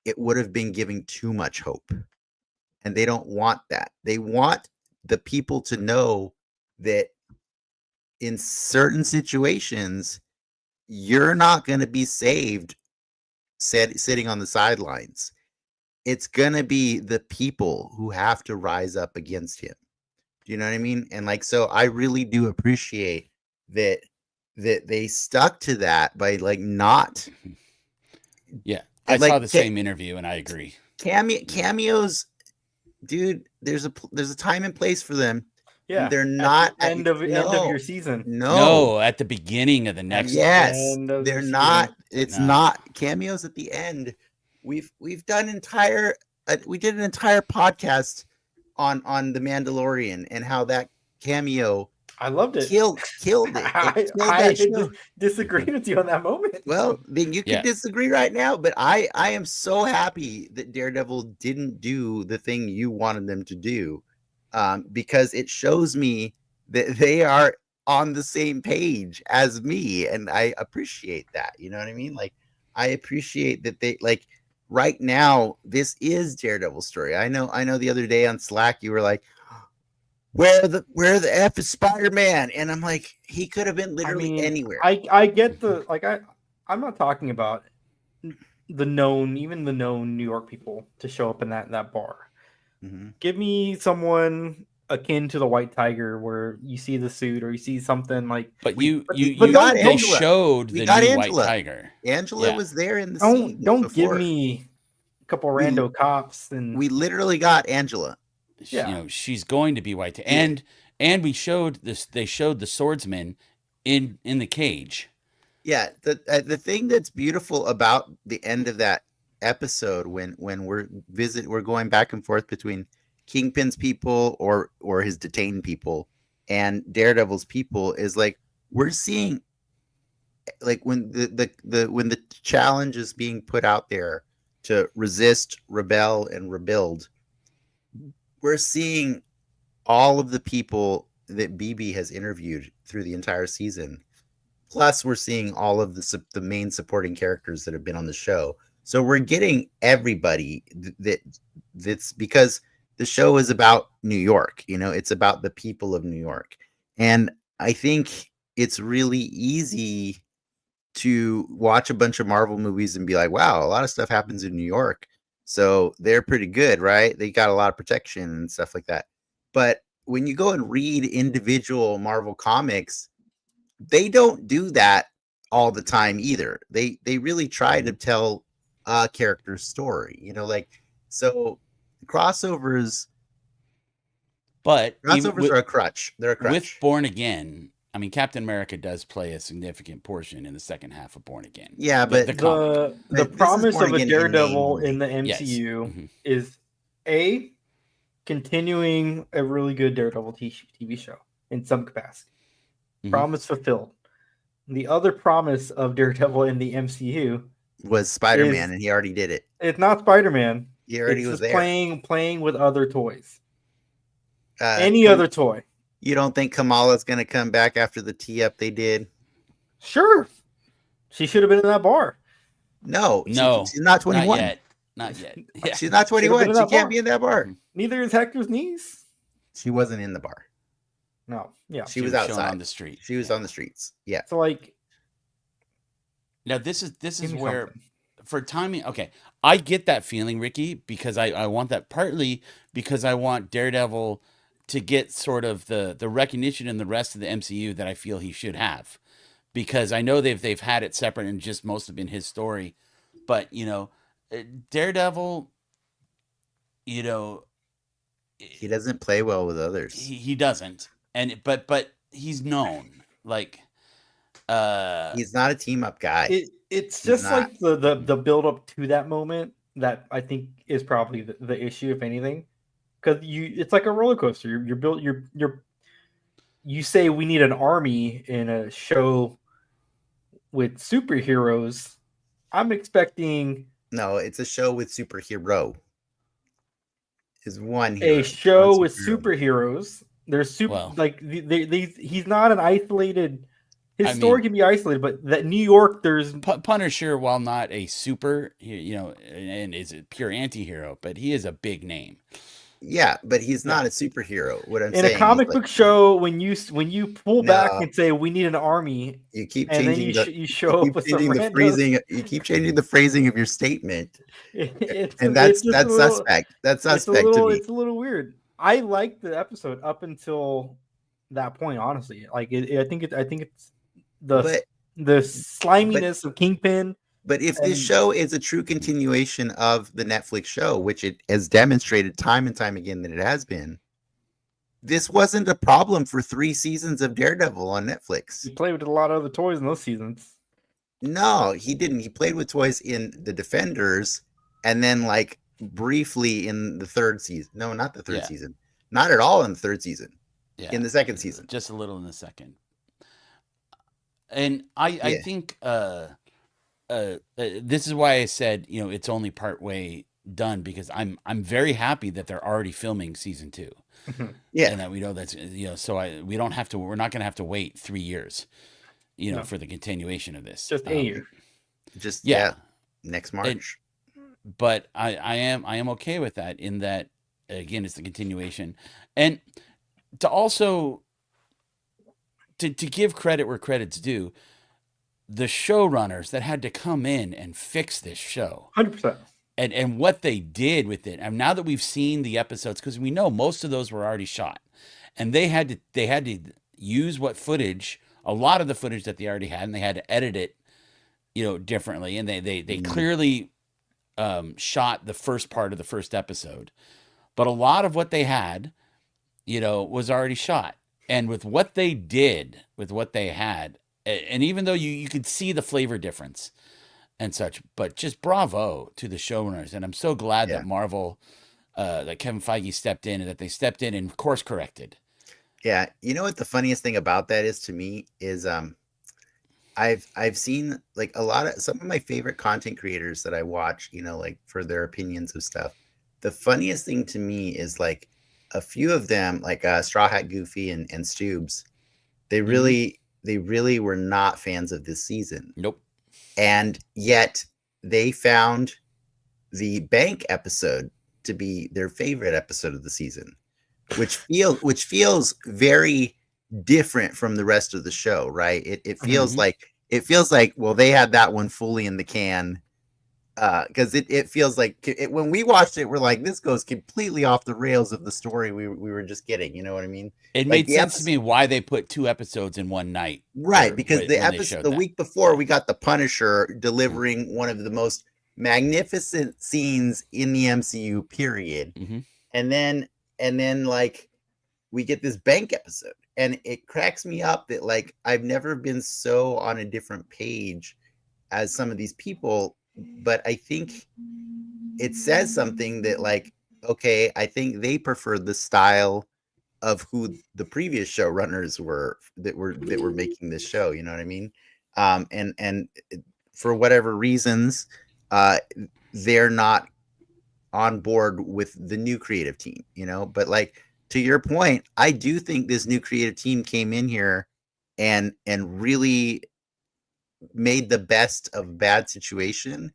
it would have been giving too much hope. And they don't want that. They want the people to know that in certain situations, you're not going to be saved sitting on the sidelines. It's going to be the people who have to rise up against him. Do you know what I mean? And like, so I really do appreciate that they stuck to that by like not. Yeah, I saw the same interview and I agree. Cameos, dude. There's a time and place for them. Yeah, they're not at the end of your season. No, at the beginning of the next. Yes, they're not. It's not cameos at the end. We've done we did an entire podcast on the Mandalorian and how that cameo. I loved it. Killed it. I disagreed with you on that moment. Well, then you can disagree right now, but I am so happy that Daredevil didn't do the thing you wanted them to do, because it shows me that they are on the same page as me, and I appreciate that. You know what I mean? Like, I appreciate that they like right now. This is Daredevil's story. I know. The other day on Slack, you were like, where the F is Spider-Man? And I'm like, he could have been literally anywhere. I get the like I'm not talking about the known New York people to show up in that bar. Mm-hmm. Give me someone akin to the White Tiger where you see the suit or you see something like. But they showed the new White Tiger. Angela was there in the scene. Don't give me a couple rando cops and we literally got Angela. Yeah. She's going to be White Tiger. And we showed this. They showed the swordsman in the cage. Yeah, the thing that's beautiful about the end of that episode when we're going back and forth between Kingpin's people or his detained people and Daredevil's people is like we're seeing like when the challenge is being put out there to resist, rebel, and rebuild. We're seeing all of the people that BB has interviewed through the entire season. Plus, we're seeing all of the main supporting characters that have been on the show. So we're getting everybody that's because the show is about New York. It's about the people of New York. And I think it's really easy to watch a bunch of Marvel movies and be like, wow, a lot of stuff happens in New York. So they're pretty good, right? They got a lot of protection and stuff like that. But when you go and read individual Marvel comics, they don't do that all the time either. They really try to tell a character's story, so crossovers. But crossovers are a crutch. They're a crutch. With Born Again, I mean, Captain America does play a significant portion in the second half of Born Again. Yeah, but the promise of a Daredevil in the MCU is continuing a really good Daredevil TV show in some capacity. Mm-hmm. Promise fulfilled. The other promise of Daredevil in the MCU was Spider-Man, and he already did it. It's not Spider-Man. He already was there. Playing with other toys. Any other toy. You don't think Kamala's going to come back after the tee-up they did? Sure. She should have been in that bar. No, No, she's not 21. Not yet. Not yet. Yeah. She's not Should have been 21. in She that can't bar. be in that bar. Neither is Hector's niece. She wasn't in the bar. No, yeah. She was shown outside on the street. She was on the streets. Yeah. So like, Now this is give me where something. for timing. Okay, I get that feeling, Ricky, because I want that partly because I want Daredevil to get sort of the recognition in the rest of the MCU that I feel he should have, because I know they've had it separate and just most have been his story, but Daredevil, He doesn't play well with others. he doesn't, and but he's known like He's not a team up guy. It's just like the build up to that moment that I think is probably the issue, if anything, because it's like a roller coaster. You're built. You say we need an army in a show with superheroes. I'm expecting No, it's a show with superhero. Is one a hero, show one with superhero. superheroes. There's super Well. like he's not an isolated. His I story mean- can be isolated, but that New York, there's Punisher, while not a super, and is a pure anti-hero, but he is a big name. Yeah, but he's not a superhero. What I'm in saying a comic is, book show when you pull back No. and say we need an army, you keep and then changing you show you up with keep some changing the randos. phrasing. You keep changing the phrasing of your statement, It's and it's that's just a little- suspect. That's It's a suspect little to me. it's a little weird. I liked the episode up until that point, honestly. Like I think it's But the sliminess of Kingpin. But if And- this show is a true continuation of the Netflix show, which it has demonstrated time and time again that it has been, this wasn't a problem for 3 seasons of Daredevil on Netflix. He played with a lot of other toys in those seasons. No, he didn't. He played with toys in The Defenders and then like briefly in the 3rd season. No, not the 3rd Yeah. season. Not at all in the 3rd season. Yeah, In the 2nd season. just a little in the second. And I Yeah. think this is why I said it's only part way done, because I'm very happy that they're already filming season 2. Yeah. And that we know that's so we don't have to. We're not going to have to wait 3 years, No. for the continuation of this. Just a year. Just Yeah. next March. But I am okay with that, in that again it's the continuation, and to also to give credit where credit's due, the showrunners that had to come in and fix this show 100%. and what they did with it. And now that we've seen the episodes, because we know most of those were already shot, and they had to use a lot of the footage that they already had, and they had to edit it, differently. And they clearly shot the first part of the first episode, but a lot of what they had, was already shot. And with what they did, with what they had, and even though you could see the flavor difference and such, but just bravo to the showrunners. And I'm so glad Yeah. that Marvel, that Kevin Feige stepped in, and that they stepped in and course corrected. Yeah, you know what the funniest thing about that is to me is I've seen like some of my favorite content creators that I watch, like for their opinions of stuff. The funniest thing to me is like a few of them, like Straw Hat Goofy and Stoobs, they really were not fans of this season. Nope. And yet they found the bank episode to be their favorite episode of the season, which feels very different from the rest of the show, right? It feels like well, they had that one fully in the can, because it feels like when we watched it, we're like, this goes completely off the rails of the story we were just getting. You know what I mean? It Like made sense to me why they put 2 episodes in one night. Right, or because when the they episode showed the that. week before, we got the Punisher delivering one of the most magnificent scenes in the MCU period. Mhm. And then like we get this bank episode, and it cracks me up that like I've never been so on a different page as some of these people, but I think it says something that like, okay, I think they prefer the style of who the previous showrunners were that were making this show. You know what I mean? And for whatever reasons, they're not on board with the new creative team. But like to your point, I do think this new creative team came in here and really made the best of a bad situation,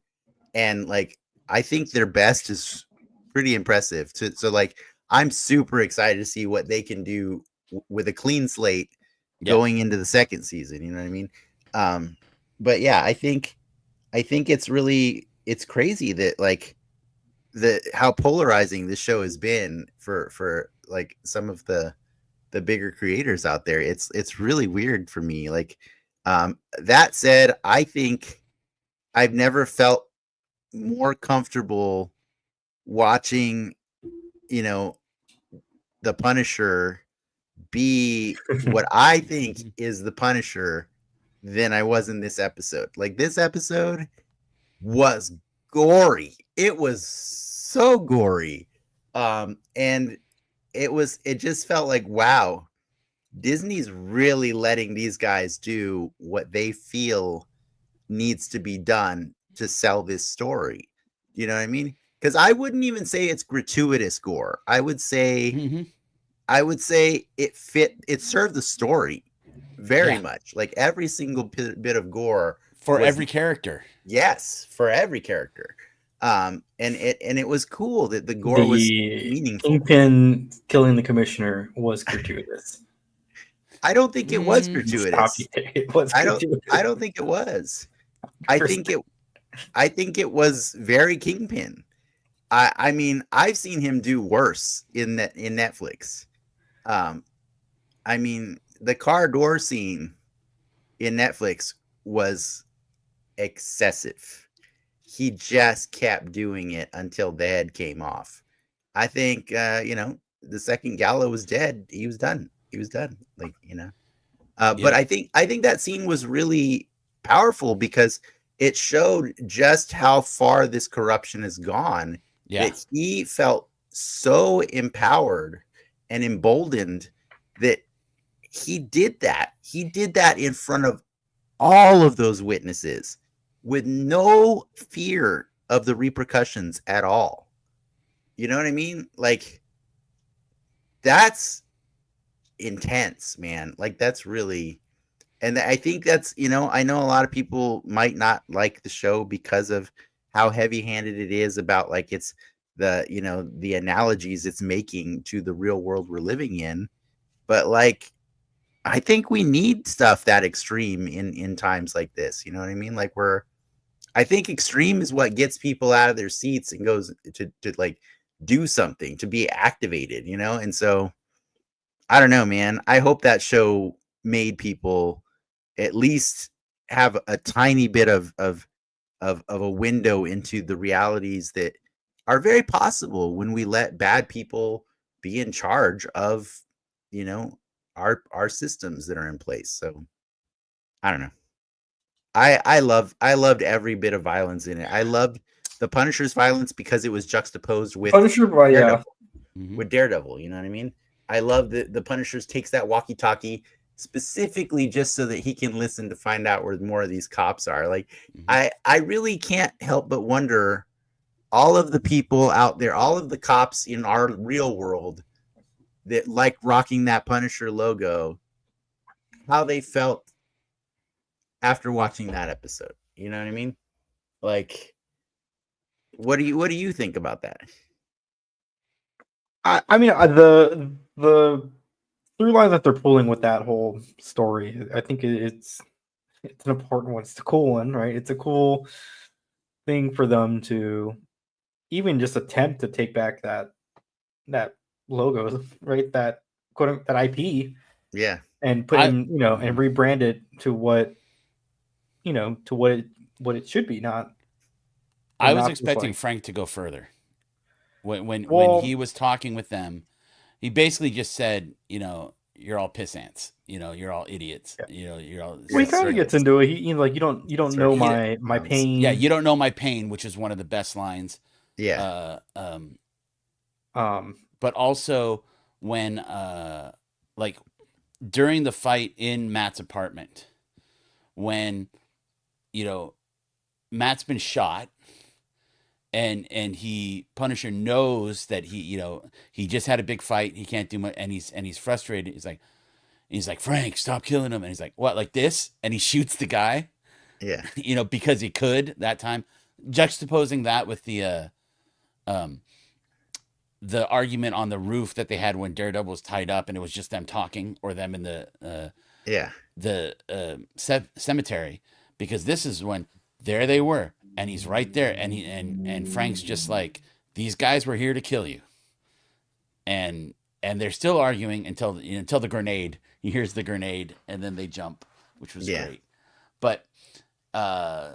and like I think their best is pretty impressive. So like I'm super excited to see what they can do with a clean slate Yeah. going into the second season. You know what I mean? But yeah, I think it's crazy that like how polarizing this show has been for like some of the bigger creators out there. It's really weird for me. Like, that said, I think I've never felt more comfortable watching, you know, the Punisher be what I think is the Punisher than I was in this episode. Like, this episode was gory. It was so gory. And it just felt like, wow, Disney's really letting these guys do what they feel needs to be done to sell this story. You know what I mean? Because I wouldn't even say it's gratuitous gore. I would say it served the story very Yeah. much. Like every single bit of gore For was, every character. yes, for every character. And it was cool that the gore was The meaningful. Kingpin killing the commissioner was gratuitous. I don't think it was Mm, gratuitous. Stop you. It was I gratuitous. don't think it was. I think it was very Kingpin. I mean, I've seen him do worse in Netflix. I mean, the car door scene in Netflix was excessive. He just kept doing it until the head came off. I think the second Gallo was dead. He was done. Like, but Yeah. I think that scene was really powerful because it showed just how far this corruption has gone. Yeah. That he felt so empowered and emboldened that he did that. He did that in front of all of those witnesses with no fear of the repercussions at all. You know what I mean? Like, that's intense, man. Like, that's really, and I think that's, I know a lot of people might not like the show because of how heavy-handed it is about like it's the analogies it's making to the real world we're living in. But like, I think we need stuff that extreme in times like this. You know what I mean? Like, I think extreme is what gets people out of their seats and goes to like do something, to be activated, And so I don't know, man. I hope that show made people at least have a tiny bit of a window into the realities that are very possible when we let bad people be in charge of, our systems that are in place. So I don't know. I loved every bit of violence in it. I loved the Punisher's violence because it was juxtaposed with Punisher, but yeah, Daredevil. Mhm. With Daredevil, you know what I mean? I love that the Punisher's takes that walkie-talkie specifically just so that he can listen to find out where more of these cops are. Like, I really can't help but wonder, all of the people out there, all of the cops in our real world that like rocking that Punisher logo, how they felt after watching that episode. You know what I mean? Like, what do you think about that? I mean the through line that they're pulling with that whole story, I think it's an important one. It's a cool one, right? It's a cool thing for them to even just attempt to take back that logo, right? That that IP, Yeah. and put in, and rebrand it to what what it should be. Not. I was not expecting like, Frank to go further. When well, he was talking with them, he basically just said, you're all piss ants. You're all idiots. Yeah. You're all. Well, he kind of gets into it. He like, you don't know He- my pain. Yeah, you don't know my pain, which is one of the best lines. Yeah. But also when like during the fight in Matt's apartment, when Matt's been shot, and Punisher knows that he just had a big fight, he can't do much, and he's frustrated. He's like, Frank, stop killing him, and he's like, what, like this, and he shoots the guy. Yeah. you know, because he could that time. Juxtaposing that with um, the argument on the roof that they had when Daredevil was tied up and it was just them talking, or them in Yeah. the cemetery, because this is when there they were and he's right there, and and Frank's just like, these guys were here to kill you, and they're still arguing until the grenade. He hears the grenade and then they jump, which was Yeah. great. But uh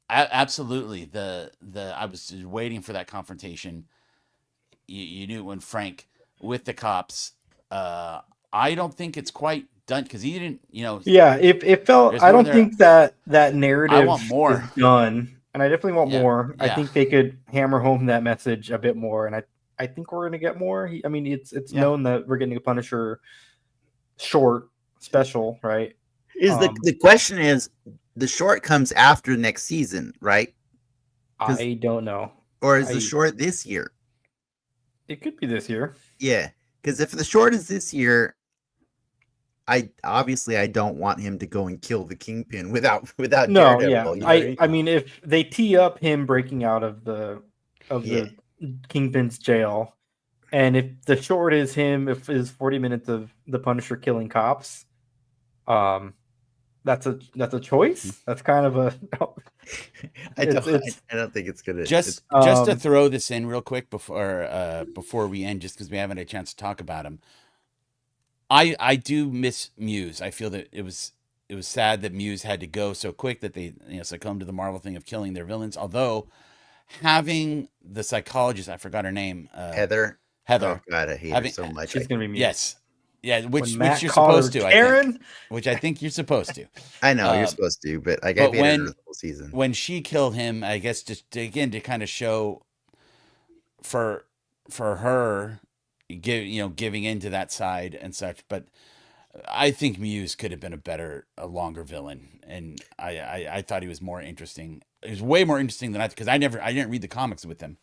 absolutely, I was just waiting for that confrontation. You knew when Frank with the cops. I don't think it's quite done because he didn't. Yeah, it felt. There's I more don't there. think that I narrative want more. is done, and I definitely want Yeah, more. I yeah. think they could hammer home that message a bit more, and I think we're gonna get more. I mean, it's Yeah. known that we're getting a Punisher short special, right? Is the question is, the short comes after next season, right? I don't know. Or is the short this year? It could be this year. Yeah, because if the short is this year, I don't want him to go and kill the Kingpin without No, Daredevil. yeah. You know what I mean? I mean, if they tee up him breaking out of the Kingpin's jail, and if the short is him, if is 40 minutes of the Punisher killing cops, that's a choice. That's kind of a. I don't think it's gonna. Just to throw this in real quick before we end, just because we haven't had a chance to talk about him. I do miss Muse. I feel that it was sad that Muse had to go so quick, that they succumbed to the Marvel thing of killing their villains. Although having the psychologist, I forgot her name, Heather. Oh God, I hate her so much. She's gonna be Muse. Yes. Yeah, which you're supposed supposed to, Karen? I think. Which I think you're supposed to. I know you're supposed to, but like I hated her the whole season. When she killed him, I guess just to kind of show for her giving into that side and such. But I think Muse could have been a longer villain, and I thought he was more interesting. He was way more interesting than because I didn't read the comics with him.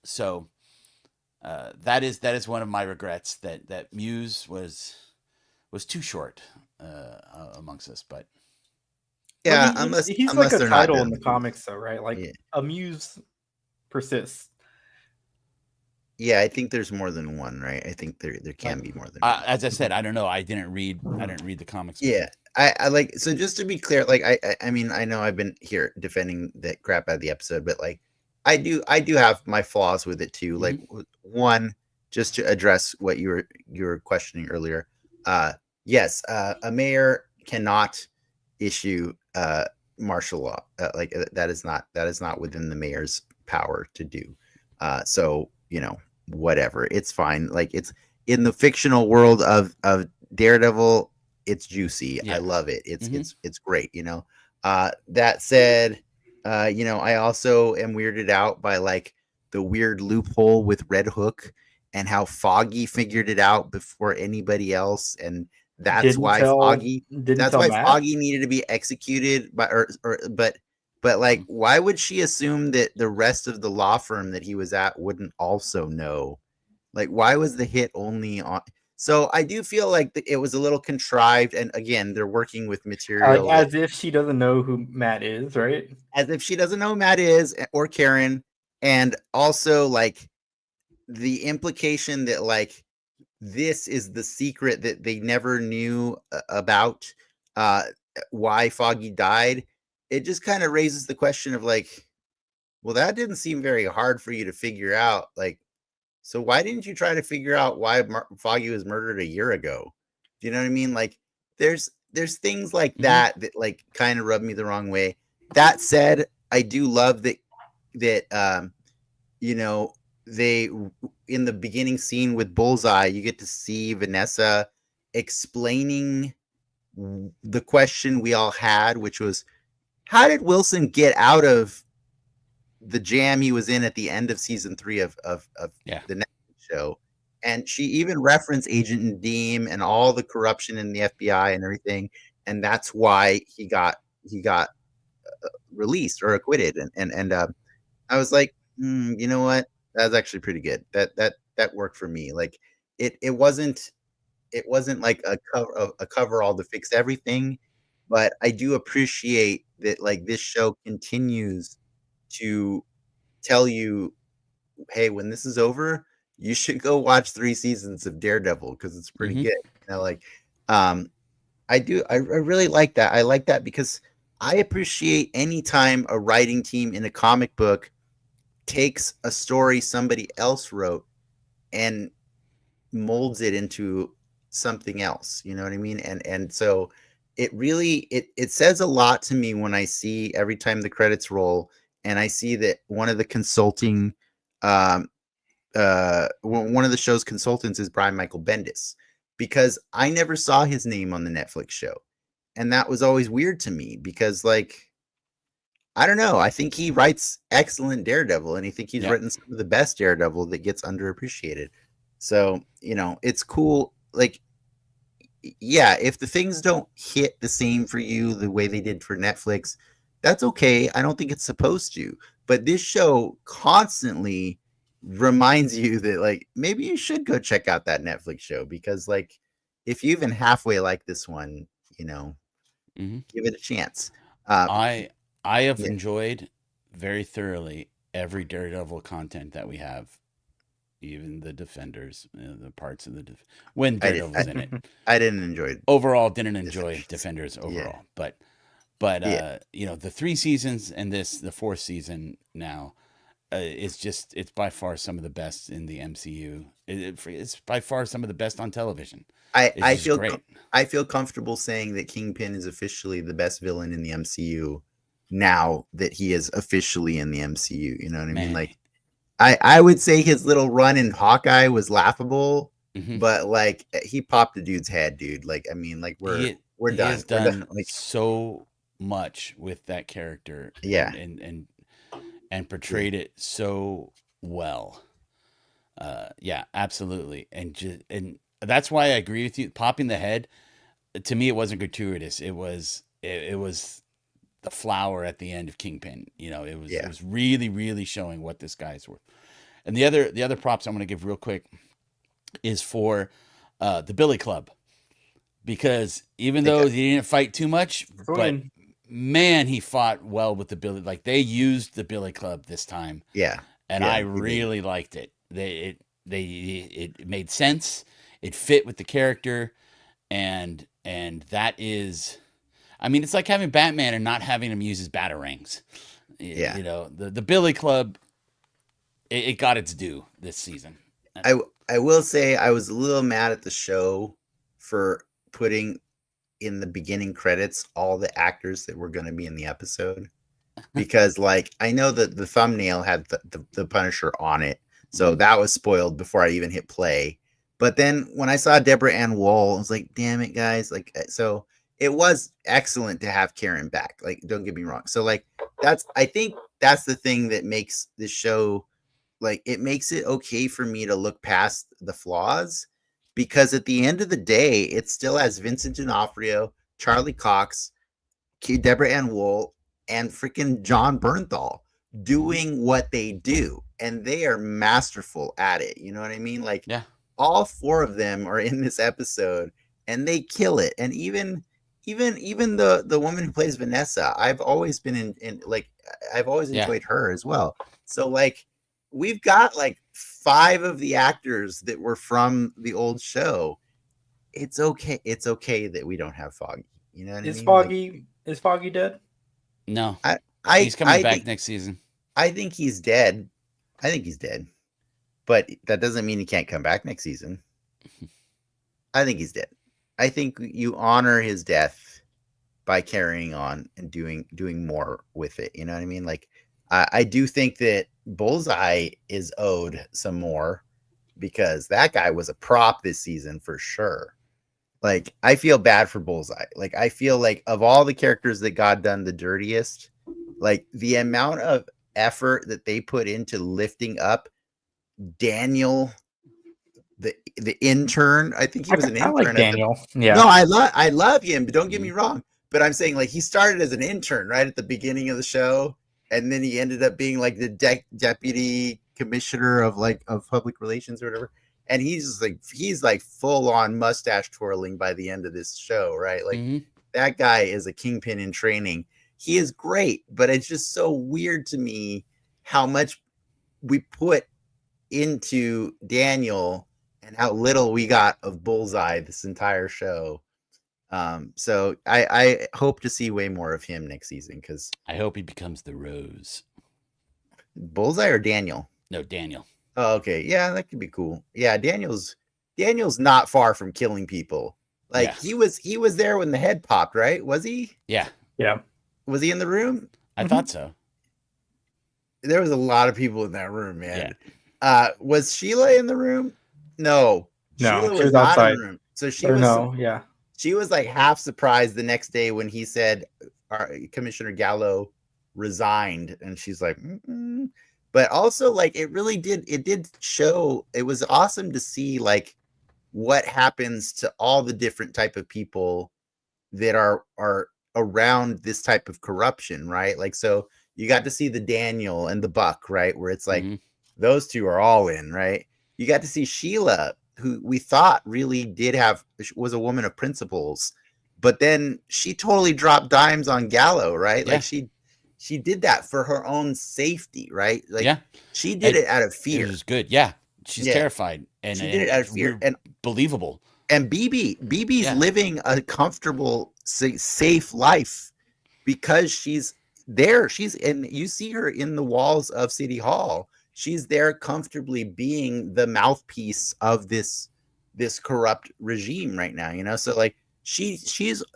So that is one of my regrets, that Muse was too short amongst us. But yeah, he's unless like a they're title not in the comics, though, right? Like a Muse persists. Yeah, I think there's more than one, right? I think there can be more than one. As I said, I don't know. I didn't read the comics. Yeah, I like, so just to be clear, like I mean, I know I've been here defending the crap out of the episode, but like I do have my flaws with it too. Like one, just to address what you were questioning earlier. Yes, a mayor cannot issue martial law. Like that is not within the mayor's power to do. So whatever, it's fine. Like, it's in the fictional world of Daredevil, it's juicy. I love it. It's great. That said, I also am weirded out by like the weird loophole with Red Hook and how Foggy figured it out before anybody else, and that's why Foggy needed to be executed but like, why would she assume that the rest of the law firm that he was at wouldn't also know? Like, why was the hit only on? So I do feel like it was a little contrived. And again, they're working with material. As if she doesn't know who Matt is, right? As if she doesn't know who Matt is, or Karen. And also, like, the implication that, like, this is the secret that they never knew about, why Foggy died. It just kind of raises the question of like, well, that didn't seem very hard for you to figure out. Like, so why didn't you try to figure out why Foggy was murdered a year ago? Do you know what I mean? Like, there's things like that like kind of rub me the wrong way. That said, I do love that they, in the beginning scene with Bullseye, you get to see Vanessa explaining the question we all had, which was, how did Wilson get out of the jam he was in at the end of season 3 of the Netflix show? And she even referenced Agent Nadeem and all the corruption in the FBI and everything, and that's why he got released or acquitted. And I was like, you know what? That's actually pretty good. That worked for me. Like, it wasn't like a cover all to fix everything. but I do appreciate that like this show continues to tell you, hey, when this is over, you should go watch 3 seasons of Daredevil because it's pretty Hmm. good. Like um I really like that. I like that because I appreciate any time a writing team in a comic book takes a story somebody else wrote and molds it into something else. You know what I mean? And so it really it says a lot to me when I see every time the credits roll and I see that one of the consulting um one of the show's consultants is Brian Michael Bendis, because I never saw his name on the Netflix show. And that was always weird to me because like I don't know. I think he writes excellent Daredevil, and I think he's Yeah. written some of the best Daredevil that gets underappreciated. So, it's cool. Like, yeah, if the things don't hit the same for you the way they did for Netflix, that's okay. I don't think it's supposed to. But this show constantly reminds you that, like, maybe you should go check out that Netflix show because, like, if you even halfway like this one, you know, Hmm. give it a chance. Uh, I have yeah, enjoyed very thoroughly every Daredevil content that we have, even the Defenders, the parts of when I did. Daredevil's in it. I didn't enjoy Overall, didn't enjoy Defenders. Defenders Yeah, overall, but yeah. the 3 seasons and the fourth season now, it's by far some of the best in the MCU. It's by far some of the best on television. I It's I just feel great. I feel comfortable saying that Kingpin is officially the best villain in the MCU now that he is officially in the MCU. You know what I mean? Man. Like I would say his little run in Hawkeye was laughable, Hmm. but like he popped a dude's head, dude. Like I mean, like we're He done. has We're done. done Like so much with that character, yeah, and yeah. portrayed it so well. Yeah, absolutely, and that's why I agree with you. Popping the head, to me, it wasn't gratuitous. It was the flower at the end of Kingpin. It Yeah. was really really showing what this guy's worth. And the other props I'm going to give real quick is for the Billy Club, because even They got though he didn't fight too much, but Swinging. man, he fought well with the Billy. Like, they used the Billy Club this time, yeah. and I Yeah, they did. really liked it. It made sense. It fit with the character, and that is, I mean, it's like having Batman and not having him use his batarangs. Yeah. The Billy Club, it got its due this season. I will say I was a little mad at the show for putting in the beginning credits all the actors that were going to be in the episode, because like I know that the thumbnail had the Punisher on it, so Mhm. that was spoiled before I even hit play. But then when I saw Deborah Ann Woll, I was like, damn it, guys. Like, so it was excellent to have Karen back. Like, don't get me wrong. So like I think that's the thing that makes this show, like, it makes it okay for me to look past the flaws, because at the end of the day, it still has Vincent D'Onofrio, Charlie Cox, Deborah Ann Wool, and freaking John Bernthal Mhm. doing what they do, and they are masterful at it. You know what I mean? Like, Yeah. all 4 of them are in this episode, and they kill it. And even the woman who plays Vanessa, I've always been in like I've always Yeah. enjoyed her as well. So like we've got like 5 of the actors that were from the old show. It's okay. It's okay that we don't have Foggy. You know what I Is mean? Like Foggy dead? No, I he's I coming I back think next season. I think he's dead. I think he's dead. But that doesn't mean he can't come back next season. I think he's dead. I think you honor his death by carrying on and doing more with it. You know what I mean? Like I do think that Bullseye is owed some more, because that guy was a prop this season for sure. Like I feel bad for Bullseye. Like I feel like of all the characters that got done the dirtiest, like the amount of effort that they put into lifting up Daniel, the intern. I think he was an I like intern at the Daniel. No, Yeah. I love him, but don't get me Mhm. wrong. But I'm saying like he started as an intern right at the beginning of the show, and then he ended up being like the deputy commissioner of public relations or whatever. And he's like full on mustache twirling by the end of this show, right? Like Mhm. that guy is a kingpin in training. He is great, but it's just so weird to me how much we put into Daniel and how little we got of Bullseye this entire show. So I hope to see way more of him next season, because I hope he becomes the Rose. Bullseye or Daniel? No, Daniel. Oh, okay. Yeah, that could be cool. Yeah, Daniel's not far from killing people. Like he was there when the head popped, right? Was he? Yeah. Yeah. Was he in the room? I thought so. There was a lot of people in that room, man. Yeah. Was Sheila in the room? No. Sheila she was not outside. in the room. So she Or was no, yeah. She was like half surprised the next day when he said Commissioner Gallo resigned, and she's like, mm-mm. But also like it did show, it was awesome to see like what happens to all the different type of people that are around this type of corruption, right? Like, so you got to see the Daniel and the Buck, right? Where it's like those two are all in, right? You got to see Sheila, who we thought really was a woman of principles, but then she totally dropped dimes on Gallo, right? Yeah. Like she did that for her own safety, right? Like she did it out of fear. It was good. Yeah. She's terrified. And she did it out of fear. And believable. And BB's living a comfortable, safe life because she's there. And you see her in the walls of City Hall. She's there comfortably being the mouthpiece of this corrupt regime right now, you know? So like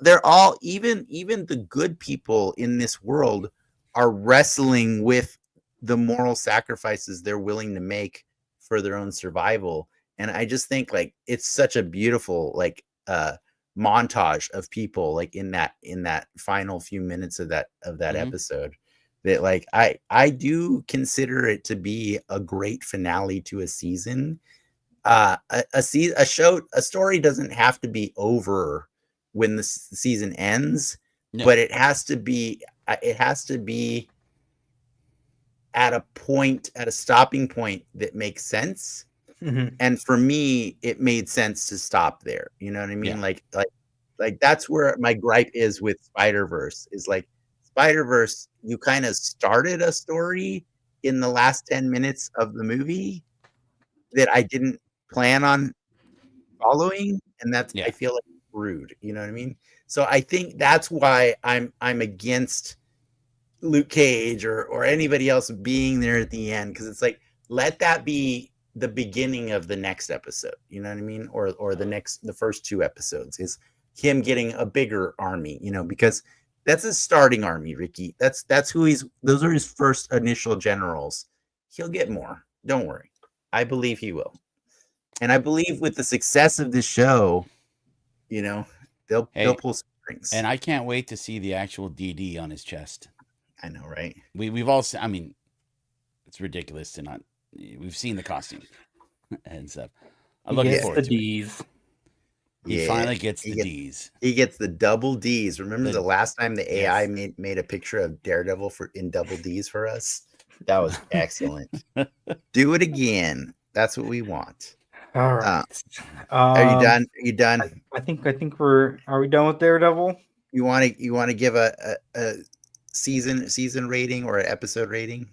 they're all, even the good people in this world are wrestling with the moral sacrifices they're willing to make for their own survival. And I just think like it's such a beautiful like montage of people like in that final few minutes of that episode, that like I do consider it to be a great finale to a season. A story doesn't have to be over when the season ends, but it has to be at a stopping point that makes sense. And for me, it made sense to stop there. You know what I mean? Yeah. Like that's where my gripe is with Spider-Verse, is like Spider-Verse, you kind of started a story in the last 10 minutes of the movie that I didn't plan on following. And that's, I feel like rude. You know what I mean? So I think that's why I'm against Luke Cage or anybody else being there at the end. 'Cause it's like, let that be the beginning of the next episode, you know what I mean? Or the first two episodes is him getting a bigger army, you know, because that's his starting army, Ricky. That's who those are his first initial generals. He'll get more. Don't worry. I believe he will. And I believe with the success of this show, you know, they'll pull strings. And I can't wait to see the actual DD on his chest. I know, right? We've all seen, I mean, it's ridiculous to not. We've seen the costume and stuff. I look forward to D's. He finally gets the D's. He gets the double D's. Remember the last time the AI made a picture of Daredevil in double D's for us? That was excellent. Do it again. That's what we want. All right. Are you done? Are you done? I think are we done with Daredevil? You want to give a season rating or an episode rating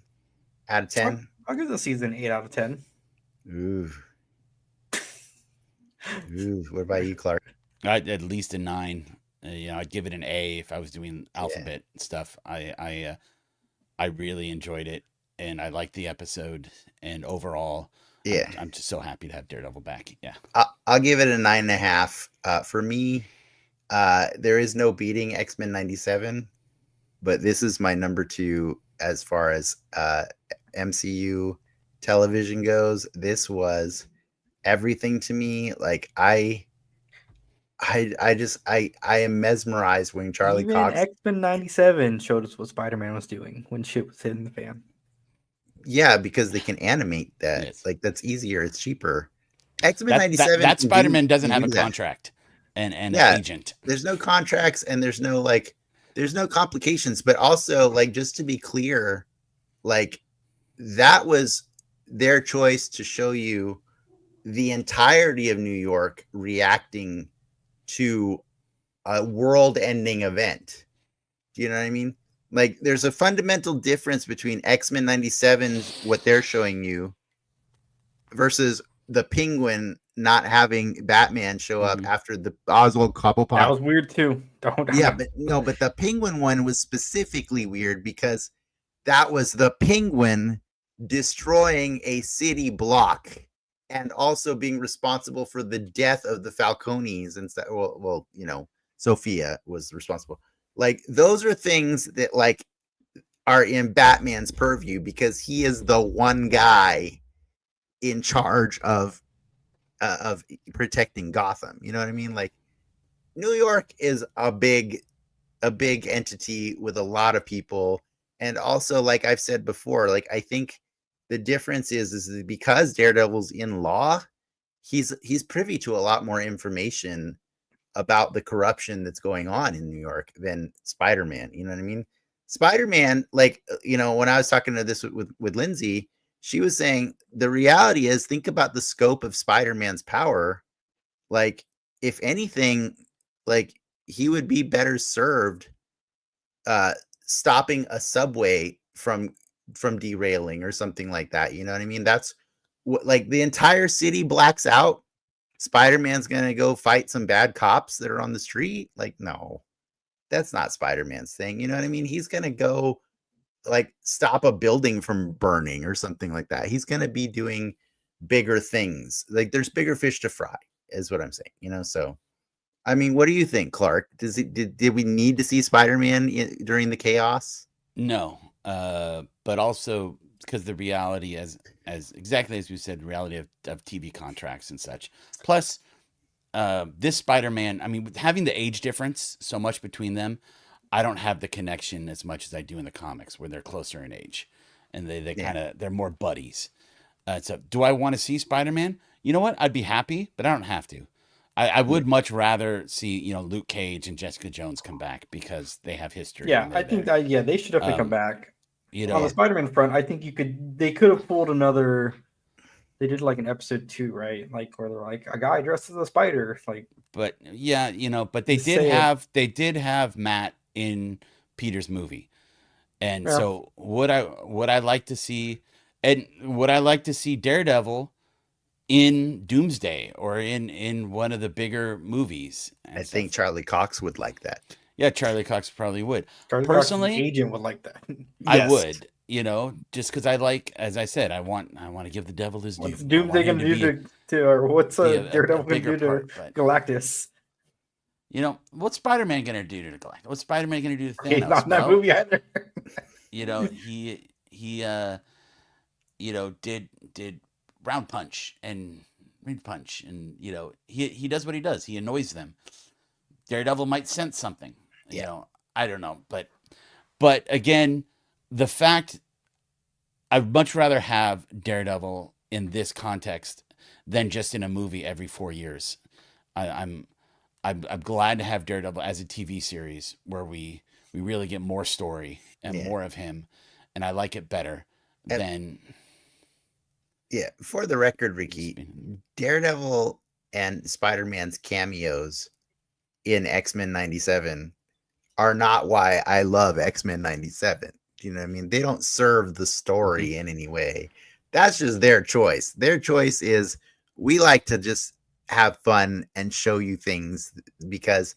out of 10? I'll give the season 8 out of 10. Ooh. What about you, Clarke? I'd at least a 9. I'd give it an A if I was doing alphabet stuff. I really enjoyed it, and I liked the episode. And overall, I'm just so happy to have Daredevil back. Yeah, I'll give it a 9.5. For me, there is no beating X-Men 97, but this is my number 2 as far as MCU television goes. This was everything to me. Like I am mesmerized when Charlie Cox. X-Men 97 showed us what Spider-Man was doing when shit was hitting the fan. Yeah, because they can animate that. Yes. Like that's easier. It's cheaper. X-Men 97. That Spider-Man doesn't have a contract and an agent. There's no contracts and there's no complications. But also, like, just to be clear, like that was their choice to show you the entirety of New York reacting to a world-ending event. Do you know what I mean? Like, there's a fundamental difference between X-Men 97's what they're showing you versus the Penguin not having Batman show up after the Oswald Cobblepot. That was weird too. Yeah, but the Penguin one was specifically weird because that was the Penguin destroying a city block and also being responsible for the death of the Falcones and stuff. Well, you know, Sophia was responsible. Like, those are things that like are in Batman's purview because he is the one guy in charge of protecting Gotham. You know what I mean? Like, New York is a big entity with a lot of people. And also, like I've said before, like, I think the difference is because Daredevil's in law, he's privy to a lot more information about the corruption that's going on in New York than Spider-Man. You know what I mean? Spider-Man, like, you know, when I was talking to this with Lindsay, she was saying the reality is, think about the scope of Spider-Man's power. Like, if anything, like, he would be better served stopping a subway from derailing or something like that. You know what I mean? That's what, like, the entire city blacks out. Spider-Man's gonna go fight some bad cops that are on the street. Like, no, that's not Spider-Man's thing. You know what I mean? He's gonna go like stop a building from burning or something like that. He's gonna be doing bigger things. Like, there's bigger fish to fry, is what I'm saying. You know, so I mean, what do you think, Clarke? Did we need to see Spider-Man during the chaos? No, but also because the reality, as exactly as we said, reality of TV contracts and such. Plus, this Spider-Man, I mean, with having the age difference so much between them, I don't have the connection as much as I do in the comics, where they're closer in age, and they kind of they're more buddies. So, do I want to see Spider-Man? You know what? I'd be happy, but I don't have to. I would much rather see, you know, Luke Cage and Jessica Jones come back because they have history. Yeah, I think that they should definitely come back. You know, on the Spider-Man front, I think they could have pulled another. They did like an episode 2, right? Like, where they're like a guy dressed as a spider, like. But yeah, you know, but they did have Matt in Peter's movie, and so would I like to see, and would I like to see Daredevil in Doomsday or in one of the bigger movies? I think Charlie Cox would like that. Yeah, Charlie Cox probably would. Charlie Personally, Cox's agent would like that. I would, you know, just because I like, as I said, I want to give the devil his due. What's Doomsday gonna do or what's Daredevil gonna do to Galactus? You know, what's Spider-Man gonna do to Galactus? What's Spider-Man gonna do to Thanos? He's not in that movie either. You know, he you know, did round punch and ring punch, and you know, he does what he does. He annoys them. Daredevil might sense something. You know, I don't know, but again, the fact, I'd much rather have Daredevil in this context than just in a movie every 4 years. I'm glad to have Daredevil as a TV series where we really get more story and more of him, and I like it better than. Yeah, for the record, Ricky, Daredevil and Spider-Man's cameos in X-Men 97 are not why I love X-Men 97. You know what I mean? They don't serve the story in any way. That's just their choice. Their choice is, we like to just have fun and show you things because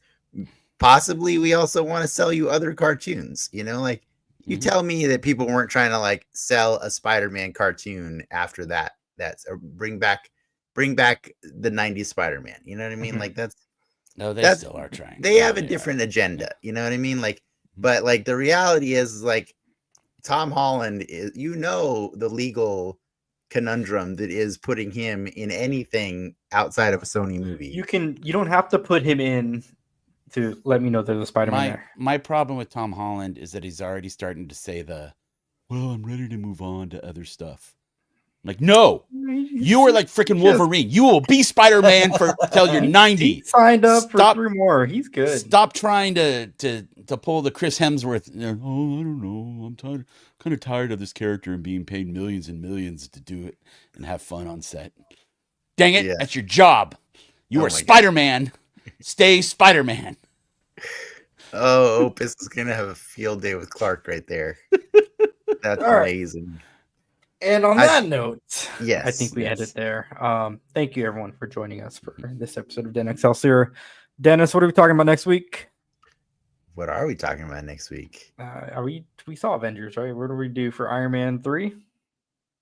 possibly we also want to sell you other cartoons. You know, like, you tell me that people weren't trying to like sell a Spider-Man cartoon after that. That's or bring back the 90s Spider-Man. You know what I mean? Like, they still are trying. They have a different agenda. You know what I mean? Like, but like, the reality is, like, Tom Holland is, you know, the legal conundrum that is putting him in anything outside of a Sony movie. You don't have to put him in to let me know there's a Spider-Man there. My problem with Tom Holland is that he's already starting to say well, I'm ready to move on to other stuff. Like, no, you are like freaking Wolverine. You will be Spider-Man till you're 90. He signed up for 3 more. He's good. Stop trying to pull the Chris Hemsworth. Oh, I don't know. I'm kind of tired of this character and being paid millions and millions to do it and have fun on set. Dang it. Yeah. That's your job. You are Spider-Man. Stay Spider-Man. Oh, Opus is gonna have a field day with Clarke right there. That's All right. amazing. And on I- that note, I Yes, think we end yes. it there. Thank you everyone for joining us for this episode of Den Excelsior. Dennis, what are we talking about next week? What are we talking about next week? We saw Avengers, right? What do we do for Iron Man 3?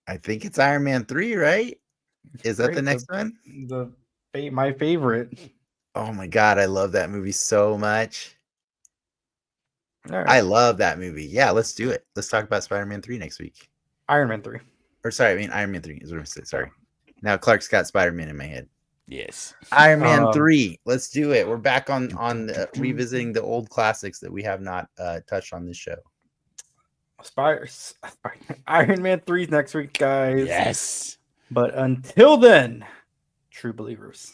I think it's Iron Man 3, right? Is that the next one? My favorite. Oh my god, I love that movie so much. All right. I love that movie. Yeah, let's do it. Let's talk about Spider-Man 3 next week. Iron Man 3. Or sorry, I mean Iron Man 3 is what I said. Sorry. Now Clark's got Spider-Man in my head. Yes. Iron Man 3. Let's do it. We're back on revisiting the old classics that we have not touched on this show. Iron Man 3 is next week, guys. Yes. But until then, true believers.